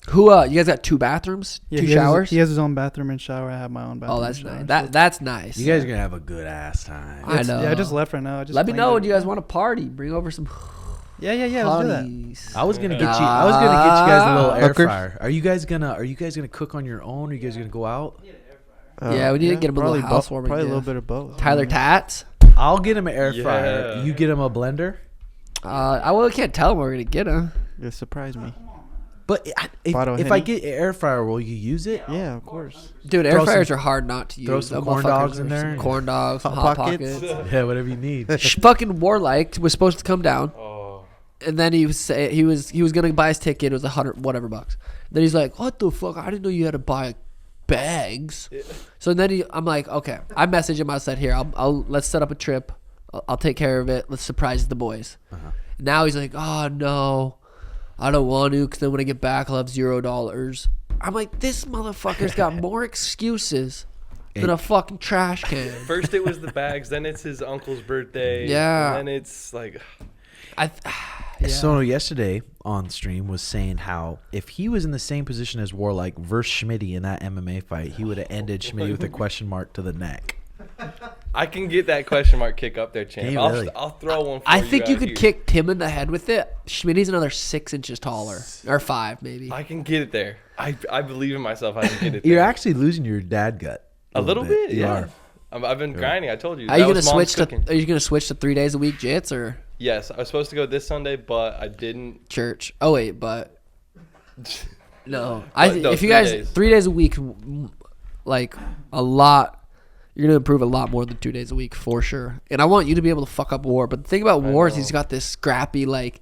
Who? You guys got 2 bathrooms, yeah, 2 he has his- showers. he has his own bathroom and shower. I have my own bathroom. Oh, that's and shower, nice. so That's nice. You guys are gonna have a good ass time. I know. Yeah, I just left right now. I just Let me cleaned know it. when you guys want to party. Bring over some Yeah, let's do that. honeys. I was gonna get you guys a little air Hookers? fryer. Are you guys gonna cook on your own? Or are you guys gonna go out? Yeah, we need to get him a little housewarming Probably a gift. little bit of both. Tyler Tats. I'll get him an air fryer. Yeah. You get him a blender. I can't tell him we're gonna get him. It surprised me. But Bottle of if I Henny? get an air fryer, will you use it? Yeah, of course. Dude, air Throw fryers some- are hard not to use. throw some Those corn motherfuckers dogs in are there some and- corn dogs, some Hot hot Pockets. pockets. Yeah, whatever you need. Fucking Warlike was supposed to come down, Oh, and then he was gonna buy his ticket. It was $100 whatever bucks. Then he's like, "What the fuck? I didn't know you had to buy bags." So then I'm like, "Okay." I messaged him. I said, "Here, I'll let's set up a trip. I'll take care of it. Let's surprise the boys." Now he's like, "Oh no, I don't want to, because then when I get back, I'll have $0." I'm like, this motherfucker's got more excuses than a fucking trash can. first it was the bags, then it's his uncle's birthday. Yeah. And then it's like, Yeah. Sono yesterday on stream was saying how if he was in the same position as Warlike versus Schmitty in that MMA fight, he would have ended Schmitty with a question mark to the neck. I can get that question mark kick up there, champ. Can you I'll, really? I'll throw one for I think you out could here. kick Tim in the head with it. Schmitty's another 6 inches taller, or 5 maybe. I can get it there. I believe in myself. I can get it You're there. actually losing your dad gut. A little bit, You yeah. are. I've been grinding. I told you. Are you That gonna was mom's switch cooking. to? Are you gonna switch to 3 days a week jits or Yes, I was supposed to go this Sunday, but I didn't. church? Oh wait, but no. No, If you 3 guys days. 3 days a week, like a lot, you're gonna improve a lot more than 2 days a week for sure. And I want you to be able to fuck up War. But the thing about War is he's got this scrappy like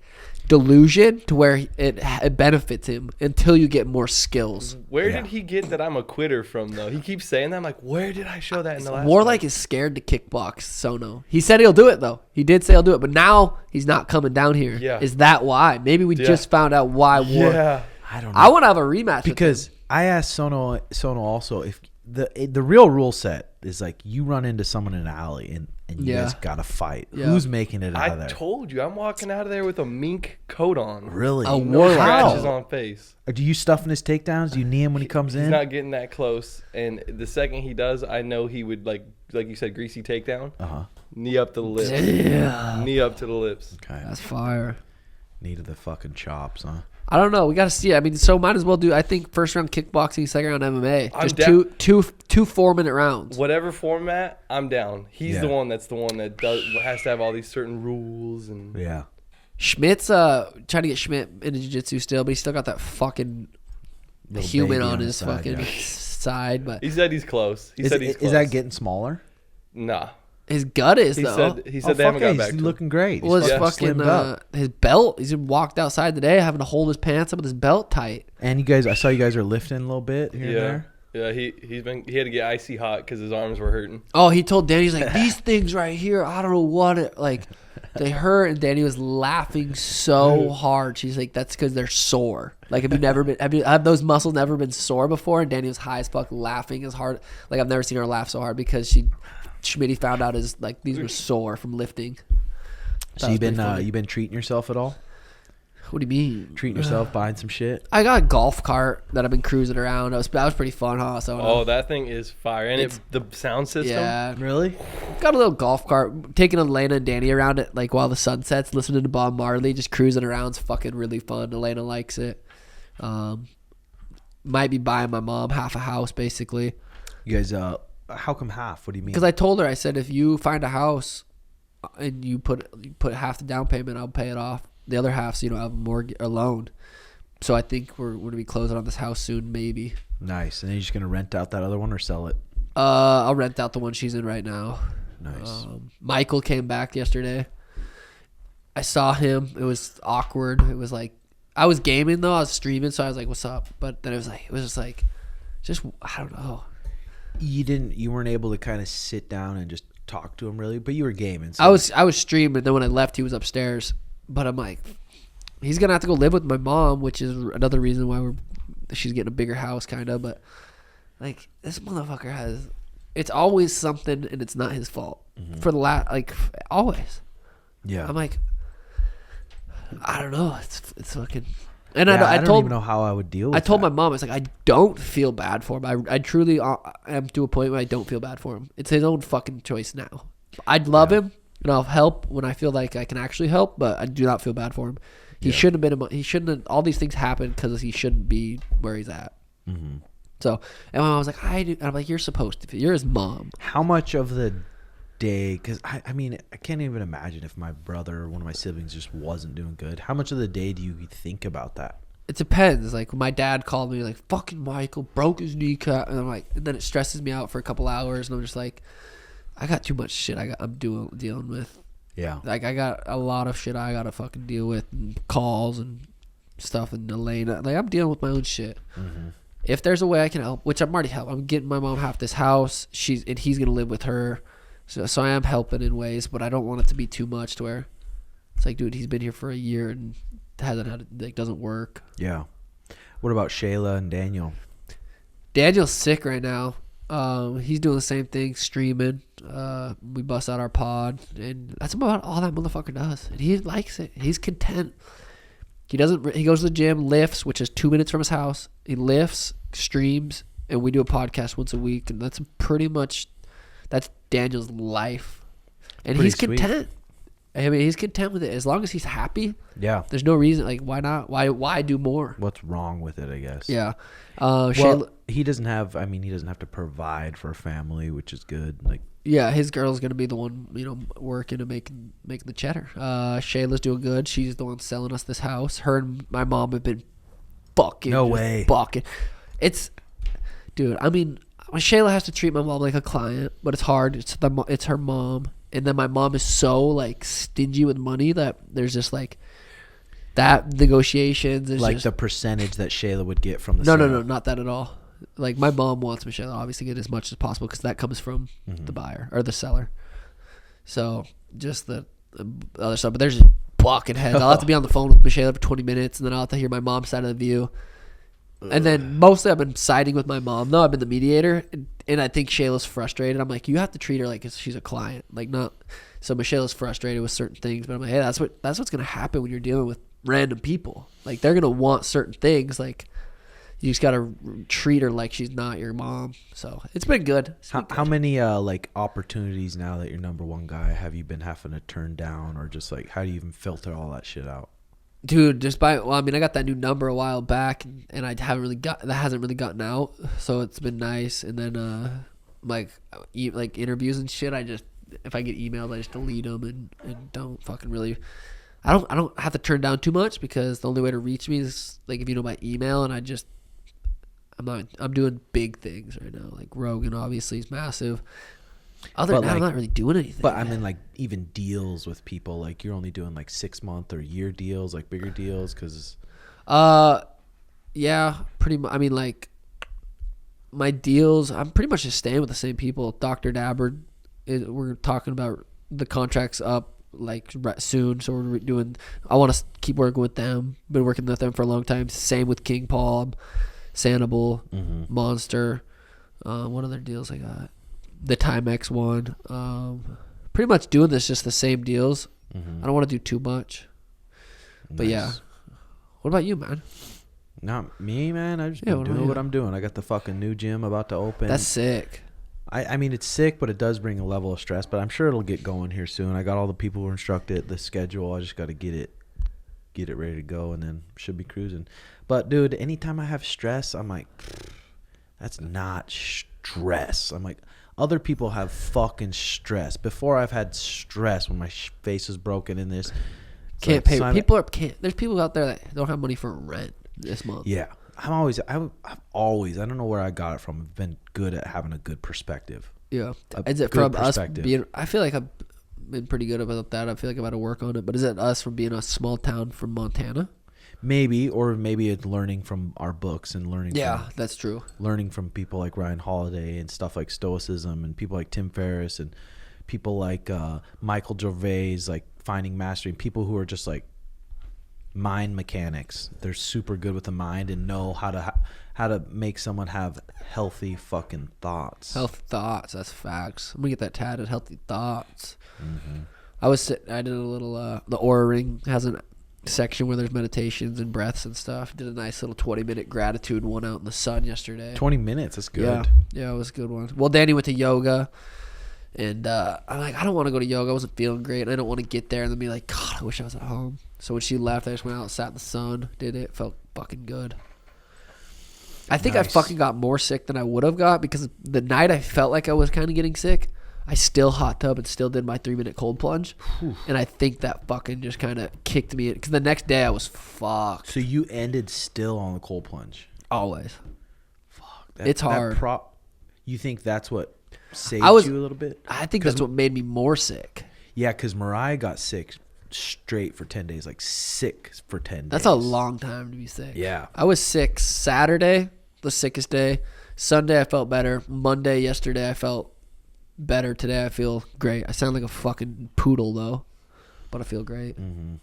delusion to where it benefits him until you get more skills. Where Yeah. did he get that I'm a quitter from, though? He keeps saying that. I'm like, where did I show that in the last Warlike fight? is scared to kickbox Sono. He said he'll do it though. He did say he'll do it, but now he's not coming down here. Yeah. Is that why? Maybe we Yeah. just found out why War. Yeah. I don't know. I want to have a rematch Because I asked Sono also if the real rule set is like you run into someone in an alley and you Yeah. guys got to fight. Yeah. Who's making it out of I there? told you, I'm walking out of there with a mink coat on. Really? A No Warlike. scratches How? on face. Or do you stuff in his takedowns? Do you knee him when he comes He's in? not getting that close, and the second he does, I know he would like you said, greasy takedown, Uh-huh. knee up to the lips, Yeah. knee up to the lips. Okay. That's fire. Knee to the fucking chops, huh? I don't know. We got to see it. I mean, so might as well do. I think first round kickboxing, second round MMA. I'm Just down. two 4-minute rounds. Whatever format, I'm down. He's Yeah. the one that does has to have all these certain rules and Yeah. Schmidt's trying to get Schmidt into jiu-jitsu still, but he's still got that fucking Little human baby on the his side, fucking yeah. side. But he said he's close. He Is, said he's close. is that getting smaller? Nah. his gut is He though. said they haven't fuck yeah, got back he's to looking great. Well, his He's fucking slimmed up. his belt. He's walked outside today having to hold his pants up with his belt tight. And you guys, I saw you guys are lifting a little bit here and Yeah. there. Yeah, he had to get icy hot because his arms were hurting. Oh, he told Danny, he's like, these things right here, I don't know what it like. They hurt, and Danny was laughing so hard. She's like, that's because they're sore. Like, have those muscles never been sore before? And Danny was high as fuck, laughing as hard. Like, I've never seen her laugh so hard because Schmitty found out these were sore from lifting. So That was you've been pretty funny. you been treating yourself at all? What do you mean? Treating yourself, buying some shit? I got a golf cart that I've been cruising around. That was pretty fun, huh? So Oh, that thing is fire. And the sound system. yeah, Really? got a little golf cart, taking Elena and Danny around it, like while the sun sets, listening to Bob Marley, just cruising around. It's fucking really fun. Elena likes it. Might be buying my mom half a house, basically. You guys, how come half? What do you mean? Because I told her, I said, if you find a house and you put half the down payment, I'll pay it off. The other half, so you don't have a mortgage or loan. So I think we're gonna be closing on this house soon, maybe. Nice. And then you're just gonna rent out that other one or sell it? I'll rent out the one she's in right now. Nice. Michael came back yesterday. I saw him. It was awkward. It was like I was gaming though. I was streaming, so I was like, "What's up?" But then it was just I don't know. You weren't able to kind of sit down and just talk to him really, but you were gaming. So. I was streaming. Then when I left, he was upstairs. But I'm like, he's gonna have to go live with my mom, which is another reason why she's getting a bigger house, kind of. But like, this motherfucker has, it's always something, and it's not his fault for the always. Yeah, I'm like, I don't know. It's fucking. And yeah, I don't told even know how I would deal with I told that. my mom, it's like, I don't feel bad for him. I truly am to a point where I don't feel bad for him. It's his own fucking choice now. I'd love him, and I'll help when I feel like I can actually help, but I do not feel bad for him. He shouldn't have been. He shouldn't have. All these things happen because he shouldn't be where he's at. Mm-hmm. So, and my mom was like, I'm like, you're supposed to. You're his mom. How much of the day? Because I mean, I can't even imagine if my brother or one of my siblings just wasn't doing good. How much of the day do you think about that? It depends. Like, my dad called me like, fucking Michael broke his kneecap, and I'm like, and then it stresses me out for a couple hours, and I'm just like, I got too much shit I'm dealing with. Yeah. Like, I got a lot of shit I gotta fucking deal with, and calls and stuff, and Elena. Like, I'm dealing with my own shit. Mm-hmm. If there's a way I can help, which I'm already helping. I'm getting my mom half this house. And he's gonna live with her. So I am helping in ways, but I don't want it to be too much to where it's like, dude, he's been here for a year and doesn't work. Yeah. What about Shayla and Daniel? Daniel's sick right now. He's doing the same thing, streaming. We bust out our pod, and that's about all that motherfucker does. And he likes it. He's content. He goes to the gym, lifts, which is 2 minutes from his house. He lifts, streams, and we do a podcast once a week. And that's Daniel's life. And Pretty he's content. I mean, he's content with it as long as he's happy. Yeah. There's no reason. Like, why not? Why do more? What's wrong with it? I guess. Yeah. Well, he doesn't have to provide for a family, which is good. Like. Yeah, his girl's gonna be the one, working and making the cheddar. Shayla's doing good. She's the one selling us this house. Her and my mom have been fucking. No way. Fucking. Dude. I mean, Shayla has to treat my mom like a client, but it's hard. It's her mom, and then my mom is so like stingy with money that there's just like that negotiations. Like the percentage that Shayla would get from the No, sale. not that at all. Like, my mom wants Michelle obviously get as much as possible because that comes from the buyer or the seller. So just the other stuff, but there's just bucking heads. I'll have to be on the phone with Michelle for 20 minutes, and then I'll have to hear my mom's side of the view. And then mostly I've been siding with my mom. No, I've been the mediator, and I think Shayla's frustrated. I'm like, you have to treat her like she's a client, like not. So Michelle's frustrated with certain things, but I'm like, hey, that's what's gonna happen when you're dealing with random people. Like, they're gonna want certain things, like. You just gotta treat her like she's not your mom. So it's been good. How many opportunities now that you're number one guy have you been having to turn down, or just like how do you even filter all that shit out? Dude, I got that new number a while back, and I hasn't really gotten out. So it's been nice. And then like interviews and shit, if I get emailed, I just delete them and don't fucking really. I don't have to turn down too much because the only way to reach me is like if you know my email, and I'm doing big things right now. Like Rogan obviously is massive. Other than that, I'm not really doing anything. But I mean, like, even deals with people, like you're only doing like 6 month or year deals, like bigger deals, because. Yeah, pretty much. I mean, like, my deals, I'm pretty much just staying with the same people. Dr. Dabber, we're talking about the contracts up like soon, so we're doing. I want to keep working with them. Been working with them for a long time. Same with King Paul. Sanibel, Monster, what other deals I got? The Timex one. Pretty much doing this just the same deals. I don't want to do too much. But yeah. What about you, man? Not me, man. I just been doing what I'm doing. I got the fucking new gym about to open. That's sick. I mean, it's sick, but it does bring a level of stress. But I'm sure it'll get going here soon. I got all the people who are instructed, the schedule. I just got to get it ready to go, and then should be cruising. But dude, anytime I have stress, I'm like, that's not stress. I'm like, other people have fucking stress. Before I've had stress when my face is broken in this. Can't pay. There's people out there that don't have money for rent this month. Yeah. I've always, I don't know where I got it from. I've been good at having a good perspective. Yeah. Is it from us being, I feel like I've been pretty good about that. I feel like I've had to work on it. But is it us from being a small town from Montana? Maybe, or maybe it's learning from our books and learning. Yeah, that's true. Learning from people like Ryan Holiday and stuff like Stoicism and people like Tim Ferriss and people like Michael Gervais, like Finding Mastering, people who are just like mind mechanics. They're super good with the mind and know how to make someone have healthy fucking thoughts. Healthy thoughts. That's facts. I'm gonna get that tatted. Healthy thoughts. Mm-hmm. I did a little. The Aura Ring has a section where there's meditations and breaths and stuff. Did a nice little 20-minute gratitude one out in the sun yesterday. 20 minutes. That's good. Yeah, it was a good one. Well, Danny went to yoga. And I'm like, I don't want to go to yoga. I wasn't feeling great. And I don't want to get there and then be like, God, I wish I was at home. So when she left, I just went out, sat in the sun, did it. Felt fucking good. I think I fucking got more sick than I would have got because the night I felt like I was kind of getting sick, I still hot tub and still did my 3-minute cold plunge. And I think that fucking just kind of kicked me in. Because the next day I was fucked. So you ended still on the cold plunge? Always. Fuck. It's hard. You think that's what saved you a little bit? I think that's what made me more sick. Yeah, because Mariah got sick straight for 10 days. Like sick for 10 days. That's a long time to be sick. Yeah. I was sick Saturday, the sickest day. Sunday I felt better. Monday, yesterday I felt better. Today I feel great. I sound like a fucking poodle though, but I feel great. Mm-hmm.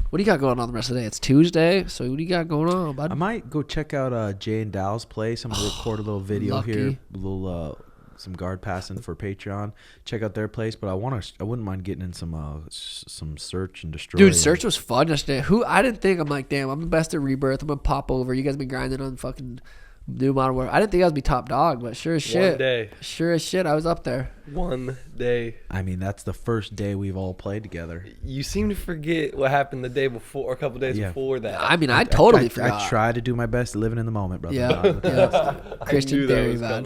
What do you got going on the rest of the day? It's Tuesday, so what do you got going on, bud? I might go check out Jay and Dow's place. I'm gonna record a little video here, a little some guard passing for Patreon. Check out their place, but I wouldn't mind getting in some search and destroy. Dude, search was fun yesterday. I didn't think, I'm like, damn, I'm the best at Rebirth. I'm gonna pop over. You guys been grinding on fucking new Modern Warfare. I didn't think I was be top dog, but sure as shit. One day. Sure as shit, I was up there. One day. I mean, that's the first day we've all played together. You seem to forget what happened the day before, or a couple days before that. I mean, I totally forgot. I try to do my best living in the moment, brother. Yeah. Christian theory, man.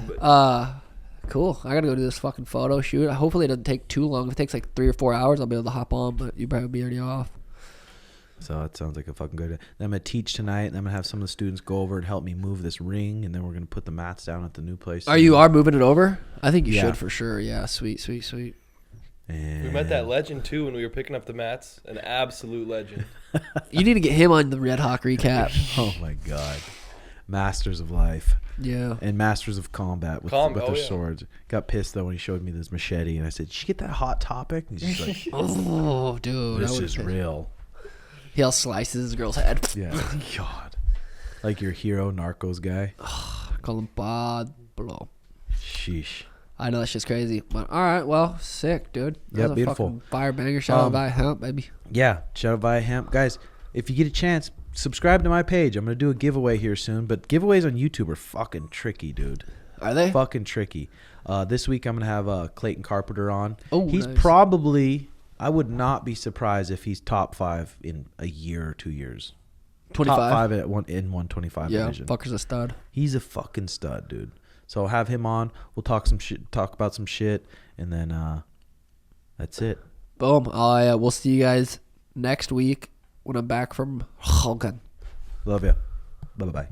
Cool. I gotta go do this fucking photo shoot. Hopefully it doesn't take too long. If it takes like 3 or 4 hours, I'll be able to hop on, but you probably be already off. So it sounds like a fucking good. Then I'm gonna teach tonight, and I'm gonna have some of the students go over and help me move this ring, and then we're gonna put the mats down at the new place. You moving it over? I think you should for sure. Yeah, sweet. And we met that legend too when we were picking up the mats. An absolute legend. You need to get him on the Red Hawk recap. Oh my god, masters of life. Yeah. And masters of combat with their swords. Got pissed though when he showed me this machete, and I said, "Did you get that hot topic?" And he's just like, "Oh, dude, this is real." He all slices his girl's head. Yeah. God. Like your hero Narcos guy. Call him Pablo. Sheesh. I know that shit's crazy. But all right, well, sick, dude. Yeah, beautiful. Fucking fire banger. Shout out Viiahemp, baby. Yeah, shout out Viiahemp. Guys, if you get a chance, subscribe to my page. I'm going to do a giveaway here soon. But giveaways on YouTube are fucking tricky, dude. Are they? Fucking tricky. This week I'm going to have Clayton Carpenter on. Oh, he's nice. probably... I would not be surprised if he's top 5 in a year or 2 years. 25? Top 5 in 125 division. Fucker's a stud. He's a fucking stud, dude. So I'll have him on. We'll talk about some shit, and then that's it. Boom. We'll see you guys next week when I'm back from Hogan. Love ya. Bye-bye.